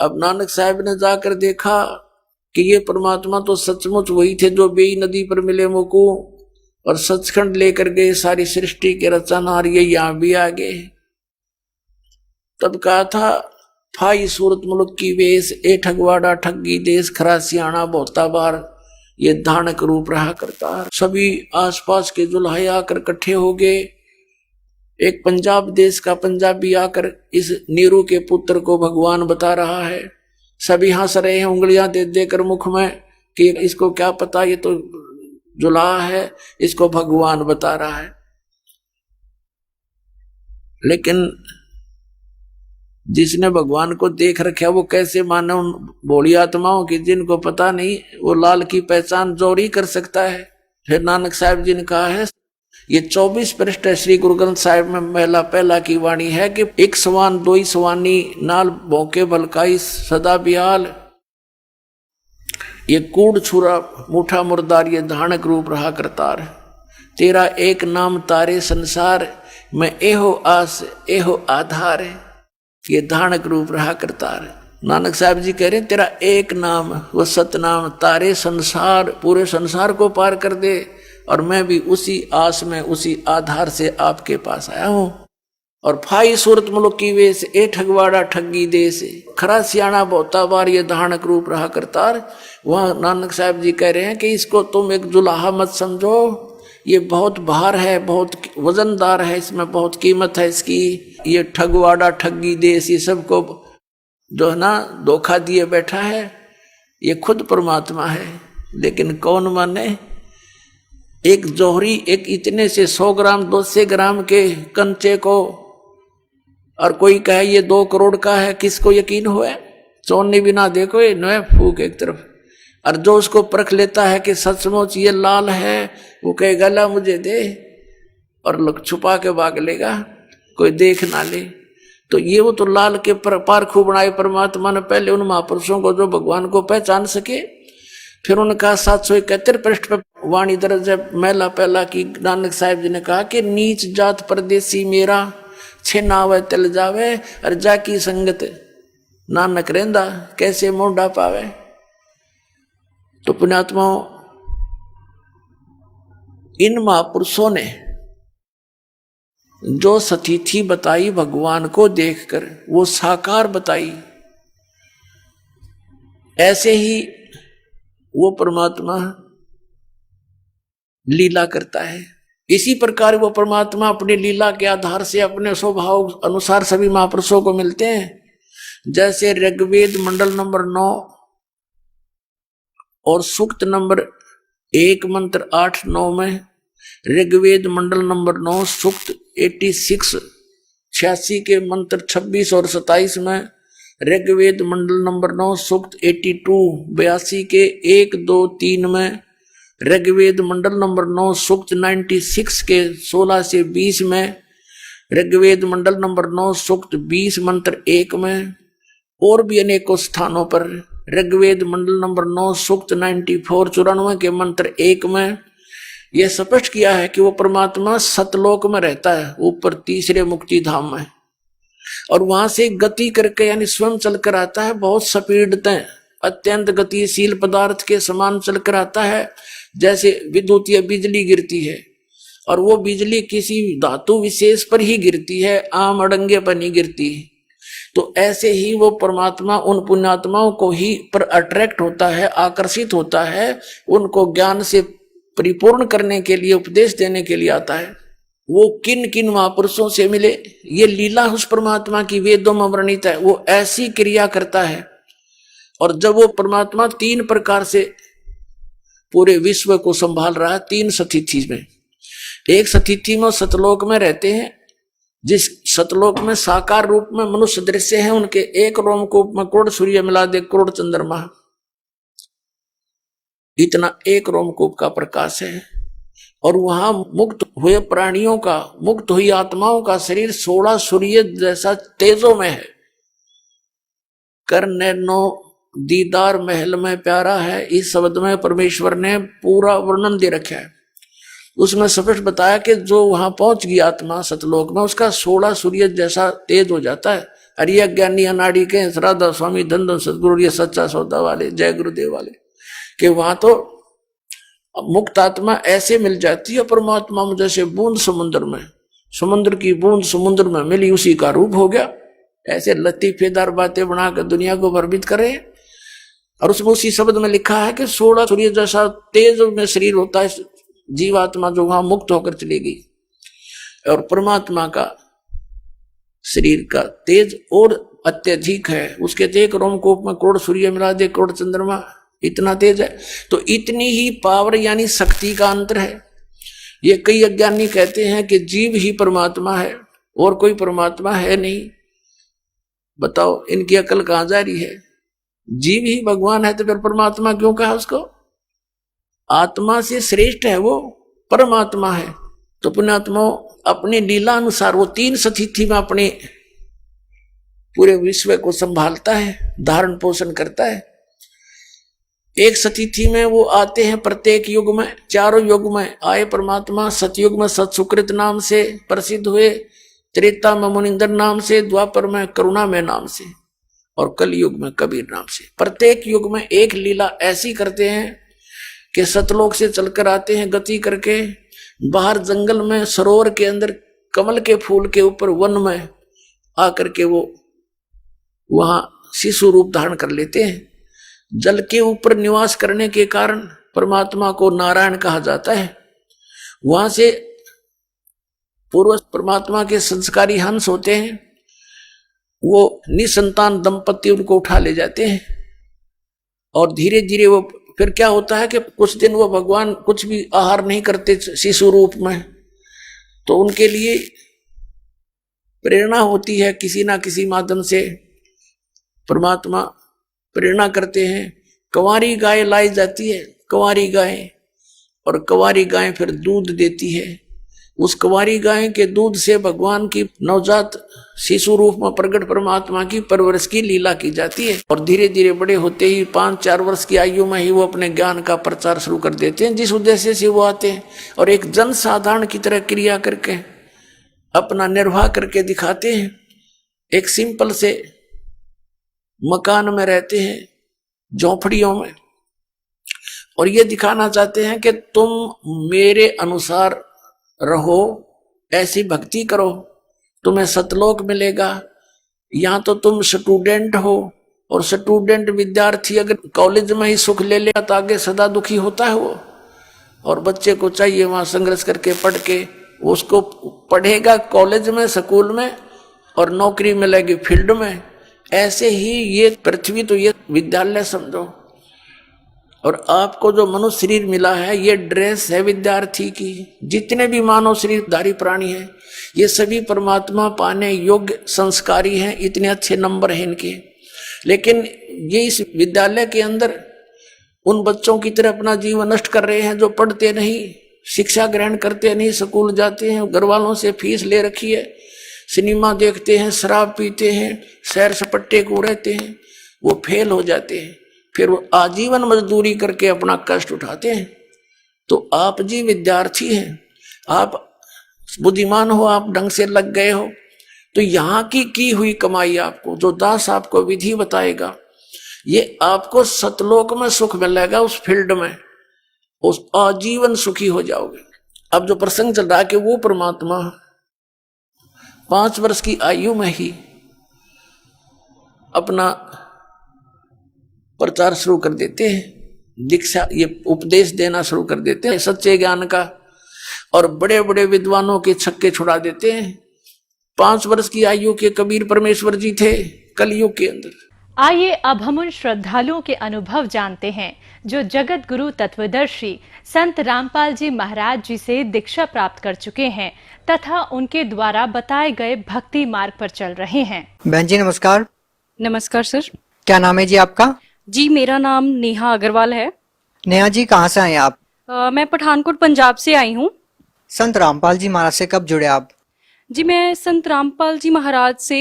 अब नानक साहब ने जाकर देखा कि ये परमात्मा तो सचमुच वही थे जो बेई नदी पर मिले मुको और सचखंड लेकर गए सारी सृष्टि के रचनहार, ये यहां भी आ गए। तब कहा था फाई सूरत मुल्क की वेश, ए ठगवाड़ा ठगी देश, खरा सियाणा बहुता बार, ये धानक रूप रहा करता। सभी आसपास के जुल्हे आकर इकट्ठे हो गए। एक पंजाब देश का पंजाबी आकर इस नीरू के पुत्र को भगवान बता रहा है। सभी हंस रहे हैं उंगलियां दे देकर मुख में कि इसको क्या पता, ये तो जुल्हा है, इसको भगवान बता रहा है। लेकिन जिसने भगवान को देख रखा वो कैसे माने उन भोली आत्माओं की जिनको पता नहीं, वो लाल की पहचान जोरी कर सकता है। फिर नानक साहब जी ने कहा है, ये 24 पृष्ठ श्री गुरु ग्रंथ साहिब में महिला पहला की वाणी है कि एक सवान दोई सवानी नाल भौके भलकाई सदा बिहाल, ये कूड़ छुरा मुठा मुर्दार ये धानक रूप रहा करतार, तेरा एक नाम तारे संसार में एहो आस एहो आधार, ये धानक रूप रहा करतार। नानक साहब जी कह रहे तेरा एक नाम वो सतनाम तारे संसार, पूरे संसार को पार कर दे, और मैं भी उसी आस में उसी आधार से आपके पास आया हूं। और फाई सूरत मुल्क की वेश ए ठगवाड़ा ठगी देश, खरा सियाणा बहुता बार ये धानक रूप रहा करतार। वहां नानक साहब जी कह रहे हैं कि इसको तुम एक जुलाहा मत समझो, ये बहुत भार है, बहुत वजनदार है, इसमें बहुत कीमत है इसकी। ये ठगवाड़ा ठगी देश, ये सबको जो है ना धोखा दिए बैठा है, ये खुद परमात्मा है। लेकिन कौन माने? एक जौहरी एक इतने से 100 ग्राम 200 ग्राम के कंचे को, और कोई कहे ये 2 करोड़ का है, किसको यकीन हुआ? सोने भी ना देखो ये नए फूक एक तरफ। और जो उसको परख लेता है कि सचमुच ये लाल है, वो कहेगा ला मुझे दे, और लोग छुपा के भाग लेगा, कोई देख ना ले। तो ये वो तो लाल के पारखू बनाए परमात्मा ने पहले उन महापुरुषों को जो भगवान को पहचान सके। फिर उनका 771 पृष्ठ पर वाणी दर्ज है महिला पहला की। नानक साहिब जी ने कहा कि नीच जात परदेसी मेरा, छे नावे तल जावे और जाकी संगत नानक रेंदा, कैसे मोढ़ा पावे। तो पुण्यात्माओं, इन महापुरुषों ने जो सतीथि बताई भगवान को देखकर, वो साकार बताई। ऐसे ही वो परमात्मा लीला करता है। इसी प्रकार वो परमात्मा अपनी लीला के आधार से अपने स्वभाव अनुसार सभी महापुरुषों को मिलते हैं। जैसे ऋग्वेद मंडल नंबर 9 और सूक्त नंबर 1 मंत्र 8-9 में, ऋग्वेद मंडल नंबर 9 सूक्त 86 के मंत्र 26 और 27 में, ऋग्वेद मंडल नंबर 9 सूक्त 82 के 1, 2, 3 में, ऋग्वेद मंडल नंबर 9 सूक्त 96 के 16 से 20 में, ऋग्वेद मंडल नंबर 9 सूक्त 20 मंत्र 1 में, और भी अनेकों स्थानों पर ऋग्वेद मंडल नंबर 9 सूक्त 94 के मंत्र 1 में यह स्पष्ट किया है कि वो परमात्मा सतलोक में रहता है, ऊपर तीसरे मुक्ति धाम में, और वहां से गति करके यानी स्वयं चलकर आता है। बहुत स्पीडतें अत्यंत गतिशील पदार्थ के समान चलकर आता है, जैसे विद्युत या बिजली गिरती है, और वो बिजली किसी धातु विशेष पर ही गिरती है, आम अड़ंगे पर नहीं गिरती। तो ऐसे ही वो परमात्मा उन पुण्यात्माओं को ही पर अट्रैक्ट होता है, आकर्षित होता है, उनको ज्ञान से परिपूर्ण करने के लिए, उपदेश देने के लिए आता है। वो किन किन महापुरुषों से मिले, ये लीला उस परमात्मा की वेदों में वर्णित है। वो ऐसी क्रिया करता है, और जब वो परमात्मा 3 प्रकार से पूरे विश्व को संभाल रहा है, 3 सतिथि में। एक सतिथि में सतलोक में रहते हैं, जिस सतलोक में साकार रूप में मनुष्य दृश्य है, उनके एक रोमकूप में करोड़ सूर्य मिला दे करोड़ चंद्रमा, इतना एक रोमकूप का प्रकाश है। और वहां मुक्त हुए प्राणियों का, मुक्त हुई आत्माओं का शरीर 16 सूर्य जैसा तेजों में है। कर नैनो दीदार महल में प्यारा है, इस शब्द में परमेश्वर ने पूरा वर्णन दे रखा है। उसमें स्पष्ट बताया कि जो वहां पहुंच गई आत्मा सतलोक में, उसका 16 सूर्य जैसा तेज हो जाता है। अरिया ज्ञानी अनाड़ी के राधा स्वामी धन धन सदगुरु, ये सच्चा सौदा वाले, जय गुरुदेव वाले, कि वहां तो मुक्त आत्मा ऐसे मिल जाती है परमात्मा में, जैसे बूंद समुद्र में, समुद्र की बूंद समुद्र में मिली, उसी का रूप हो गया। ऐसे लतीफेदार बातें बनाकर दुनिया को भ्रमित करे। और उसमें उसी शब्द में लिखा है कि 16 सूर्य जैसा तेज में शरीर होता है जीवात्मा जो वहां मुक्त होकर चलेगी। और परमात्मा का शरीर का तेज और अत्यधिक है, उसके एक रोमकूप में करोड़ सूर्य मिला दे करोड़ चंद्रमा, इतना तेज है। तो इतनी ही पावर यानी शक्ति का अंतर है। ये कई अज्ञानी कहते हैं कि जीव ही परमात्मा है और कोई परमात्मा है नहीं। बताओ इनकी अकल कहां जा रही है? जीव ही भगवान है तो फिर परमात्मा क्यों कहा उसको? आत्मा से श्रेष्ठ है वो, परमात्मा है। तो पुण्यात्मा अपनी लीला अनुसार वो 3 सतिथि में अपने पूरे विश्व को संभालता है, धारण पोषण करता है। एक सतिथि में वो आते हैं प्रत्येक युग में, चारों युग में आए परमात्मा। सतयुग में सत सुकृत नाम से प्रसिद्ध हुए, त्रेता में मुनिंदर नाम से, द्वापर में करुणामय नाम से, और कलयुग में कबीर नाम से। प्रत्येक युग में एक लीला ऐसी करते हैं कि सतलोक से चलकर आते हैं गति करके, बाहर जंगल में सरोवर के अंदर कमल के फूल के ऊपर वन में आकर के वो वहां शिशु रूप धारण कर लेते हैं। जल के ऊपर निवास करने के कारण परमात्मा को नारायण कहा जाता है। वहां से पूर्व परमात्मा के संस्कारी हंस होते हैं, वो निसंतान दंपति उनको उठा ले जाते हैं। और धीरे धीरे वो फिर क्या होता है कि कुछ दिन वो भगवान कुछ भी आहार नहीं करते शिशु रूप में, तो उनके लिए प्रेरणा होती है किसी ना किसी माध्यम से, परमात्मा प्रेरणा करते हैं। कंवारी गाय लाई जाती है, कंवारी गाय, और कंवारी गाय फिर दूध देती है। उस कंवारी गाय के दूध से भगवान की नवजात शिशु रूप में प्रकट परमात्मा की परवरिश की लीला की जाती है। और धीरे धीरे बड़े होते ही 5-4 वर्ष की आयु में ही वो अपने ज्ञान का प्रचार शुरू कर देते हैं, जिस उद्देश्य से वो आते हैं। और एक जन साधारण की तरह क्रिया करके अपना निर्वाह करके दिखाते हैं। एक सिंपल से मकान में रहते हैं, झोंपड़ियों में, और ये दिखाना चाहते हैं कि तुम मेरे अनुसार रहो, ऐसी भक्ति करो, तुम्हें सतलोक मिलेगा। यहाँ तो तुम स्टूडेंट हो, और स्टूडेंट विद्यार्थी अगर कॉलेज में ही सुख ले लिया तो आगे सदा दुखी होता है वो। और बच्चे को चाहिए वहां संघर्ष करके पढ़ के, उसको पढ़ेगा कॉलेज में, स्कूल में, और नौकरी मिलेगी फील्ड में। ऐसे ही ये पृथ्वी तो ये विद्यालय समझो, और आपको जो मनुष्य शरीर मिला है ये ड्रेस है विद्यार्थी की। जितने भी मानव शरीरधारी प्राणी हैं ये सभी परमात्मा पाने योग्य संस्कारी हैं, इतने अच्छे नंबर हैं इनके। लेकिन ये इस विद्यालय के अंदर उन बच्चों की तरह अपना जीवन नष्ट कर रहे हैं जो पढ़ते नहीं, शिक्षा ग्रहण करते नहीं, स्कूल जाते हैं, घर वालों से फीस ले रखी है, सिनेमा देखते हैं, शराब पीते हैं, सैर सपट्टे को रहते हैं, वो फेल हो जाते हैं। फिर वो आजीवन मजदूरी करके अपना कष्ट उठाते हैं। तो आप जी विद्यार्थी हैं, आप बुद्धिमान हो, आप ढंग से लग गए हो, तो यहाँ की हुई कमाई आपको, जो दास आपको विधि बताएगा, ये आपको सतलोक में सुख मिलेगा। उस फील्ड में उस आजीवन सुखी हो जाओगे। अब जो प्रसंग चल रहा है कि वो परमात्मा 5 वर्ष की आयु में ही अपना प्रचार शुरू कर देते हैं, दीक्षा ये उपदेश देना शुरू कर देते हैं सच्चे ज्ञान का, और बड़े बड़े विद्वानों के छक्के छुड़ा देते हैं। 5 वर्ष की आयु के कबीर परमेश्वर जी थे कलयुग के अंदर। आइए अब हम उन श्रद्धालुओं के अनुभव जानते हैं जो जगत गुरु तत्वदर्शी संत रामपाल जी महाराज जी से दीक्षा प्राप्त कर चुके हैं तथा उनके द्वारा बताए गए भक्ति मार्ग पर चल रहे हैं। बहन जी नमस्कार। नमस्कार सर। क्या नाम है जी आपका? जी मेरा नाम नेहा अग्रवाल है। नेहा जी कहाँ से आए आप? मैं पठानकोट पंजाब से आई हूँ। संत रामपाल जी महाराज से कब जुड़े आप? जी मैं संत रामपाल जी महाराज से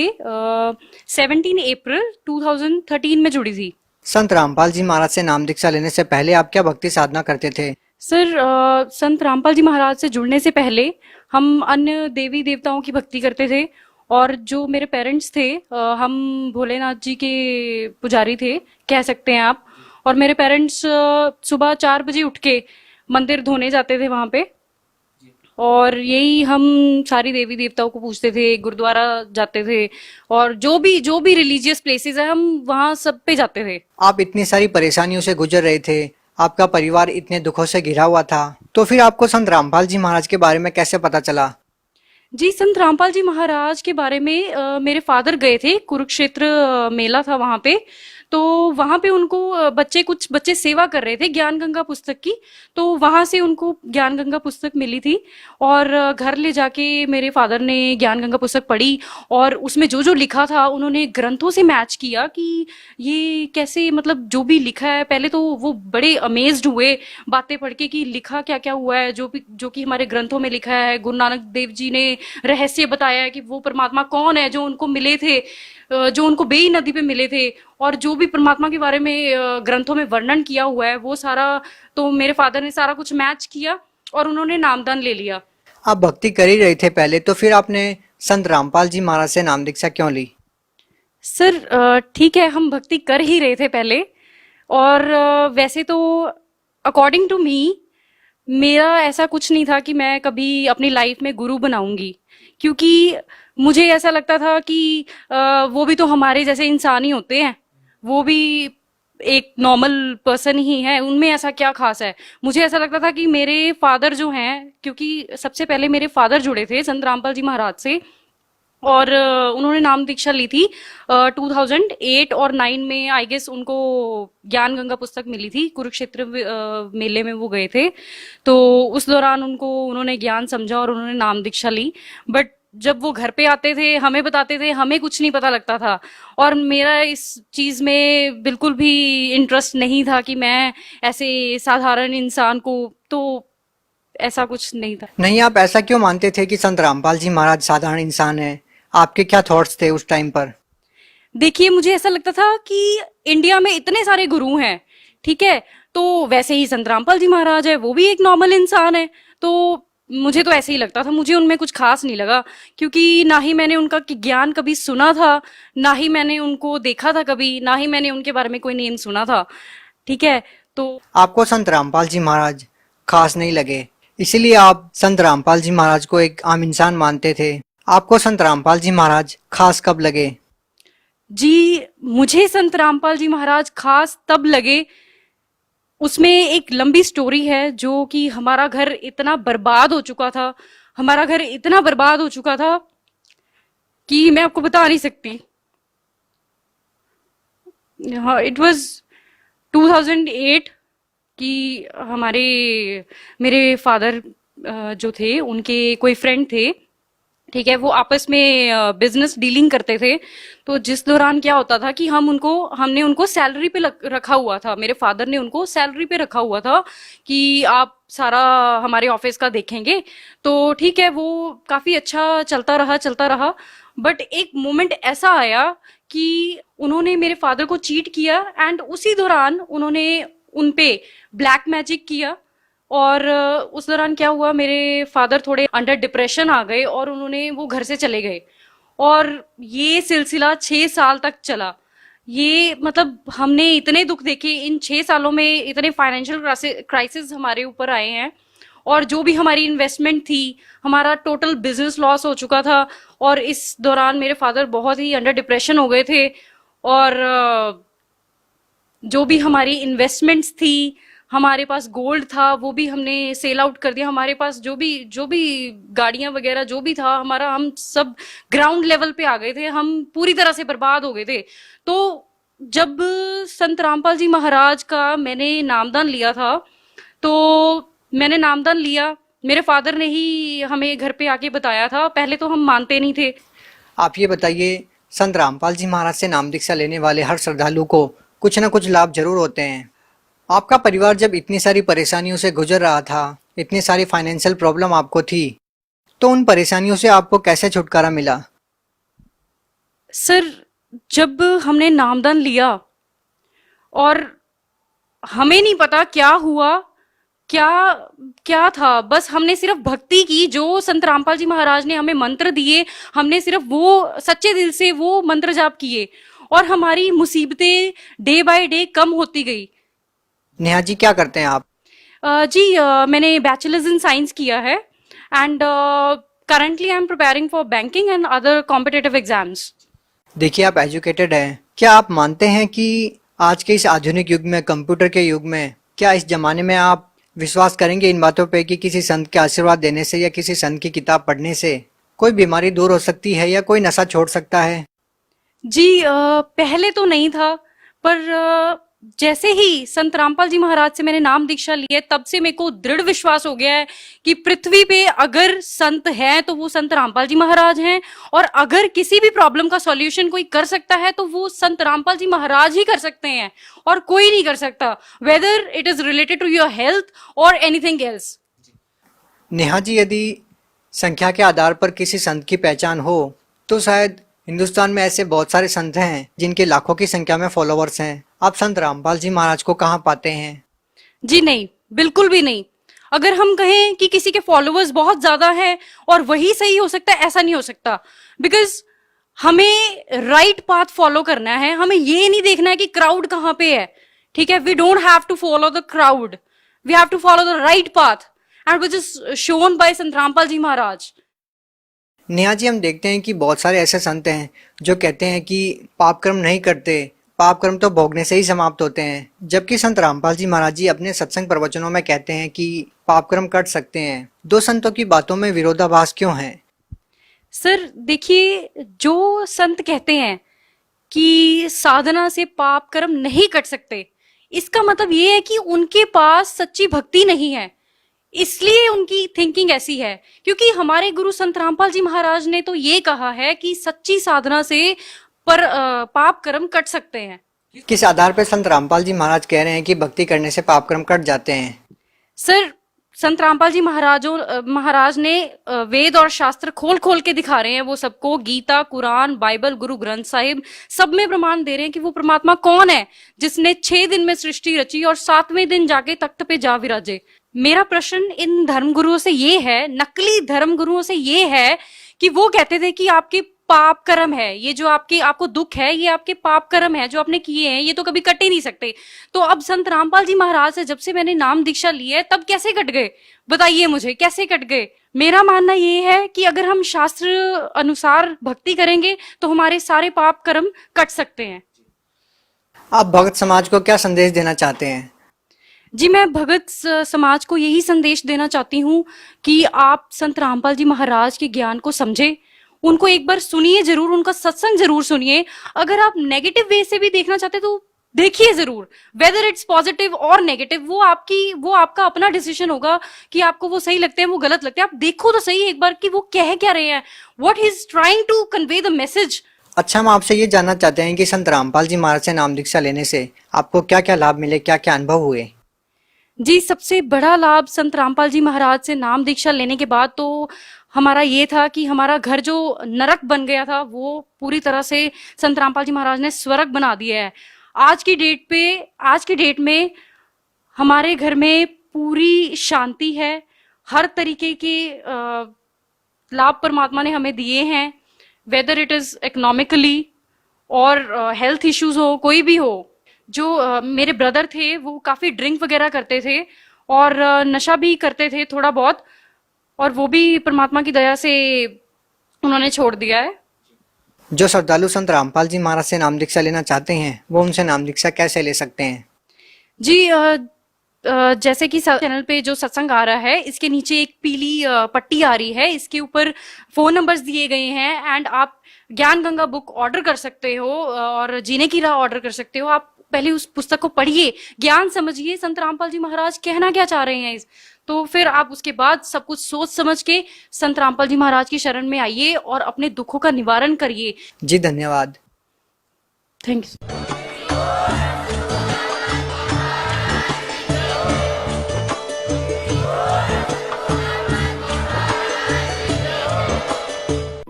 17 अप्रैल 2013 में जुड़ी थी। संत रामपाल जी महाराज से नाम दीक्षा लेने से पहले आप क्या भक्ति साधना करते थे? सर संत रामपाल जी महाराज से जुड़ने से पहले हम अन्य देवी देवताओं की भक्ति करते थे, और जो मेरे पेरेंट्स थे हम भोलेनाथ जी के पुजारी थे कह सकते हैं आप। और मेरे पेरेंट्स सुबह 4 बजे उठ के मंदिर धोने जाते थे वहां पे, और यही हम सारी देवी देवताओं को पूछते थे, गुरुद्वारा जाते थे, और जो भी रिलीजियस प्लेसेस है हम वहाँ सब पे जाते थे। आप इतनी सारी परेशानियों से गुजर रहे थे, आपका परिवार इतने दुखों से घिरा हुआ था, तो फिर आपको संत रामपाल जी महाराज के बारे में कैसे पता चला? जी संत रामपाल जी महाराज के बारे में मेरे फादर गए थे, कुरुक्षेत्र मेला था वहां पे, तो वहां पे उनको कुछ बच्चे सेवा कर रहे थे ज्ञान गंगा पुस्तक की, तो वहां से उनको ज्ञान गंगा पुस्तक मिली थी और घर ले जाके मेरे फादर ने ज्ञान गंगा पुस्तक पढ़ी और उसमें जो जो लिखा था उन्होंने ग्रंथों से मैच किया कि ये कैसे, मतलब जो भी लिखा है, पहले तो वो बड़े अमेज्ड हुए बातें पढ़ के कि लिखा क्या क्या हुआ है, जो कि हमारे ग्रंथों में लिखा है। गुरु नानक देव जी ने रहस्य बताया है कि वो परमात्मा कौन है जो उनको मिले थे, जो उनको बेई नदी पे मिले थे, और जो भी परमात्मा के बारे में ग्रंथों में वर्णन किया हुआ है वो सारा, तो मेरे फादर ने सारा कुछ मैच किया और उन्होंने नामदान ले लिया। आप भक्ति कर ही रहे थे पहले, तो फिर आपने संत रामपाल जी महाराज से नाम दीक्षा क्यों ली? सर ठीक है, हम भक्ति कर ही रहे थे पहले, और वैसे तो अकॉर्डिंग टू मी मेरा ऐसा कुछ नहीं था कि मैं कभी अपनी लाइफ में गुरु बनाऊंगी, क्योंकि मुझे ऐसा लगता था कि वो भी तो हमारे जैसे इंसान ही होते हैं, वो भी एक नॉर्मल पर्सन ही है, उनमें ऐसा क्या खास है। मुझे ऐसा लगता था कि मेरे फादर जो हैं, क्योंकि सबसे पहले मेरे फादर जुड़े थे संत रामपाल जी महाराज से, और उन्होंने नाम दीक्षा ली थी 2008 और 9 में, आई गेस उनको ज्ञान गंगा पुस्तक मिली थी, कुरुक्षेत्र मेले में वो गए थे, तो उस दौरान उन्होंने ज्ञान समझा और उन्होंने नाम दीक्षा ली। बट जब वो घर पे आते थे, हमें बताते थे, हमें कुछ नहीं पता लगता था, और मेरा इस चीज में बिल्कुल भी इंटरेस्ट नहीं था कि मैं ऐसे साधारण इंसान को, तो ऐसा कुछ नहीं था। नहीं, आप ऐसा क्यों मानते थे कि संत रामपाल जी महाराज साधारण इंसान है? आपके क्या थॉट्स थे उस टाइम पर? देखिए, मुझे ऐसा लगता था कि इंडिया में इतने सारे गुरु हैं, ठीक है, तो वैसे ही संत रामपाल जी महाराज है, वो भी एक नॉर्मल इंसान है, तो मुझे तो ऐसे ही लगता था, मुझे उनमें कुछ खास नहीं लगा, क्योंकि ना ही मैंने उनका ज्ञान कभी सुना था, ना ही मैंने उनको देखा था कभी, ना ही मैंने उनके बारे में कोई नेम सुना था, ठीक है। तो आपको संत रामपाल जी महाराज खास नहीं लगे, इसीलिए आप संत रामपाल जी महाराज को एक आम इंसान मानते थे। आपको संत रामपाल जी महाराज खास कब लगे? जी, मुझे संत रामपाल जी महाराज खास तब लगे, उसमें एक लंबी स्टोरी है, जो कि हमारा घर इतना बर्बाद हो चुका था, हमारा घर इतना बर्बाद हो चुका था कि मैं आपको बता नहीं सकती। हाँ, इट वाज 2008 कि मेरे फादर जो थे, उनके कोई फ्रेंड थे, ठीक है, वो आपस में बिजनेस डीलिंग करते थे, तो जिस दौरान क्या होता था कि हमने उनको सैलरी पे रखा हुआ था, मेरे फादर ने उनको सैलरी पे रखा हुआ था कि आप सारा हमारे ऑफिस का देखेंगे, तो ठीक है, वो काफी अच्छा चलता रहा। बट एक मोमेंट ऐसा आया कि उन्होंने मेरे फादर को चीट किया, एंड उसी दौरान उन्होंने उनपे ब्लैक मैजिक किया, और उस दौरान क्या हुआ, मेरे फादर थोड़े अंडर डिप्रेशन आ गए और वो घर से चले गए, और ये सिलसिला 6 साल तक चला। ये मतलब हमने इतने दुख देखे इन 6 सालों में, इतने फाइनेंशियल क्राइसिस हमारे ऊपर आए हैं, और जो भी हमारी इन्वेस्टमेंट थी, हमारा टोटल बिजनेस लॉस हो चुका था, और इस दौरान मेरे फादर बहुत ही अंडर डिप्रेशन हो गए थे, और जो भी हमारी इन्वेस्टमेंट्स थी, हमारे पास गोल्ड था, वो भी हमने सेल आउट कर दिया, हमारे पास जो भी गाड़ियां वगैरह जो भी था हमारा, हम सब ग्राउंड लेवल पे आ गए थे, हम पूरी तरह से बर्बाद हो गए थे। तो जब संत रामपाल जी महाराज का मैंने नामदान लिया था, तो मैंने नामदान लिया, मेरे फादर ने ही हमें घर पे आके बताया था, पहले तो हम मानते नहीं थे। आप ये बताइए, संत रामपाल जी महाराज से नाम दीक्षा लेने वाले हर श्रद्धालु को कुछ न कुछ लाभ जरूर होते हैं। आपका परिवार जब इतनी सारी परेशानियों से गुजर रहा था, इतनी सारी फाइनेंशियल प्रॉब्लम आपको थी, तो उन परेशानियों से आपको कैसे छुटकारा मिला? सर, जब हमने नामदान लिया और हमें नहीं पता क्या हुआ, क्या था, बस हमने सिर्फ भक्ति की, जो संत रामपाल जी महाराज ने हमें मंत्र दिए, हमने सिर्फ वो सच्चे दिल से वो मंत्र जाप किए, और हमारी मुसीबतें डे बाय डे कम होती गई। नेहा जी, क्या करते हैं आप? मैंने बैचलर्स इन साइंस किया है, and currently I am preparing for banking and other competitive exams. देखिए, आप एजुकेटेड हैं, क्या आप मानते हैं कि आज के इस आधुनिक युग में, कंप्यूटर के युग में, क्या इस जमाने में आप विश्वास करेंगे इन बातों पे कि किसी संत के आशीर्वाद देने से या किसी संत की किताब पढ़ने से कोई बीमारी दूर हो सकती है या कोई नशा छोड़ सकता है? जी, पहले तो नहीं था, पर जैसे ही संत रामपाल जी महाराज से मैंने नाम दीक्षा ली है, तब से मेरे को दृढ़ विश्वास हो गया है कि पृथ्वी पे अगर संत है तो वो संत रामपाल जी महाराज हैं, और अगर किसी भी प्रॉब्लम का सॉल्यूशन कोई कर सकता है तो वो संत रामपाल जी महाराज ही कर सकते हैं, और कोई नहीं कर सकता, whether it is related to your health और एनीथिंग एल्स। नेहा जी, यदि संख्या के आधार पर किसी संत की पहचान हो तो शायद हिंदुस्तान में ऐसे बहुत सारे संत हैं जिनके लाखों की संख्या में फॉलोवर्स हैं। आप संत रामपाल जी महाराज को कहाँ पाते हैं? जी नहीं, बिल्कुल भी नहीं। अगर हम कहें कि किसी के फॉलोअर्स बहुत ज्यादा हैं और वही सही हो सकता है, ऐसा नहीं हो सकता। बिकॉज हमें राइट पाथ फॉलो करना है, हमें ये नहीं देखना है कि क्राउड कहाँ पे है। ठीक है, we don't have to follow the crowd, we have to follow the right path and which is shown by Sant Rampal जी महाराज। नेहा जी, हम देखते हैं कि बहुत सारे ऐसे संत हैं जो कहते हैं कि पाप कर्म नहीं करते, पाप कर्म तो भोगने से ही समाप्त होते हैं, जबकि संत रामपाल जी महाराज जी अपने सत्संग प्रवचनों में कहते हैं कि पाप कर्म कर सकते हैं। दो संतों की बातों में विरोधाभास क्यों है? सर देखिए, जो संत कहते हैं कि साधना से पाप कर्म नहीं कट सकते, इसका मतलब ये है कि उनके पास सच्ची भक्ति नहीं है, इसलिए उनकी थिंकिंग ऐसी है। क्योंकि हमारे गुरु संत रामपाल जी महाराज ने तो ये कहा है कि सच्ची साधना से पाप कर्म कट सकते हैं। किस आधार पर संत रामपाल जी महाराज कह रहे हैं कि भक्ति करने से पाप कर्म कट जाते हैं? सर, संत रामपाल जी महाराज ने वेद और शास्त्र खोल खोल के दिखा रहे हैं वो सबको। गीता, कुरान, बाइबल, गुरु ग्रंथ साहिब सब में प्रमाण दे रहे हैं कि वो परमात्मा कौन है जिसने 6 दिन में सृष्टि रची और 7वें दिन जाके तख्त पे जा विराजे। मेरा प्रश्न इन धर्मगुरुओं से ये है, नकली धर्मगुरुओं से ये है कि वो कहते थे कि आपके पाप कर्म है, ये जो आपको दुख है ये आपके पाप कर्म है जो आपने किए हैं, ये तो कभी कट ही नहीं सकते। तो अब संत रामपाल जी महाराज से जब से मैंने नाम दीक्षा ली है तब कैसे कट गए, बताइए मुझे कैसे कट गए? मेरा मानना ये है कि अगर हम शास्त्र अनुसार भक्ति करेंगे तो हमारे सारे पाप कर्म कट सकते हैं। आप भगत समाज को क्या संदेश देना चाहते हैं? जी, मैं भगत समाज को यही संदेश देना चाहती हूँ कि आप संत रामपाल जी महाराज के ज्ञान को समझे, उनको एक बार सुनिए जरूर, उनका सत्संग जरूर सुनिए। अगर आप नेगेटिव वे से भी देखना चाहते तो देखिए जरूर, वेदर इट्स पॉजिटिव और नेगेटिव, वो आपका अपना डिसीजन होगा कि आपको वो सही लगते हैं वो गलत लगते हैं। आप देखो तो सही एक बार कि वो कह क्या रहे हैं, what he is trying to convey the message. अच्छा, हम आपसे ये जानना चाहते हैं कि संत रामपाल जी महाराज से नाम दीक्षा लेने से आपको क्या क्या लाभ मिले, क्या क्या अनुभव हुए? जी, सबसे बड़ा लाभ संत रामपाल जी महाराज से नाम दीक्षा लेने के बाद तो हमारा ये था कि हमारा घर जो नरक बन गया था वो पूरी तरह से संत रामपाल जी महाराज ने स्वर्ग बना दिया है। आज की डेट में हमारे घर में पूरी शांति है, हर तरीके के लाभ परमात्मा ने हमें दिए हैं, वेदर इट इज इकोनॉमिकली और हेल्थ इश्यूज हो, कोई भी हो। जो मेरे ब्रदर थे वो काफी ड्रिंक वगैरह करते थे और नशा भी करते थे थोड़ा बहुत, और वो भी परमात्मा की दया से उन्होंने छोड़ दिया है। जो श्रद्धालु संत रामपाल जी महाराज से नाम दीक्षा लेना चाहते हैं वो उनसे नाम दीक्षा कैसे ले सकते हैं? जी, जैसे कि चैनल पे जो सत्संग आ रहा है इसके नीचे एक पीली पट्टी आ रही है, इसके ऊपर फोन नंबर्स दिए गए हैं एंड आप ज्ञान गंगा बुक ऑर्डर कर सकते हो और जीने की राह ऑर्डर कर सकते हो। आप पहले उस पुस्तक को पढ़िए, ज्ञान समझिए संत रामपाल जी महाराज कहना क्या चाह रहे हैं, तो फिर आप उसके बाद सब कुछ सोच समझ के संत रामपाल जी महाराज की शरण में आइए और अपने दुखों का निवारण करिए। जी धन्यवाद। Thank you.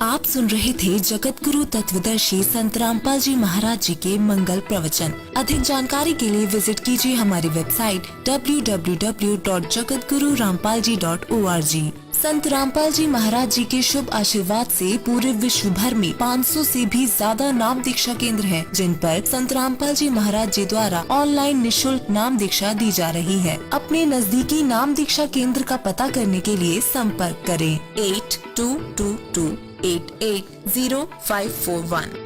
आप सुन रहे थे जगत गुरु तत्वदर्शी संत रामपाल जी महाराज जी के मंगल प्रवचन। अधिक जानकारी के लिए विजिट कीजिए हमारी वेबसाइट www.jagatgururampalji.org। संत रामपाल जी महाराज जी के शुभ आशीर्वाद से पूरे विश्व भर में 500 से भी ज्यादा नाम दीक्षा केंद्र हैं, जिन पर संत रामपाल जी महाराज जी द्वारा ऑनलाइन निशुल्क नाम दीक्षा दी जा रही है। अपने नजदीकी नाम दीक्षा केंद्र का पता करने के लिए संपर्क करें 8222880541।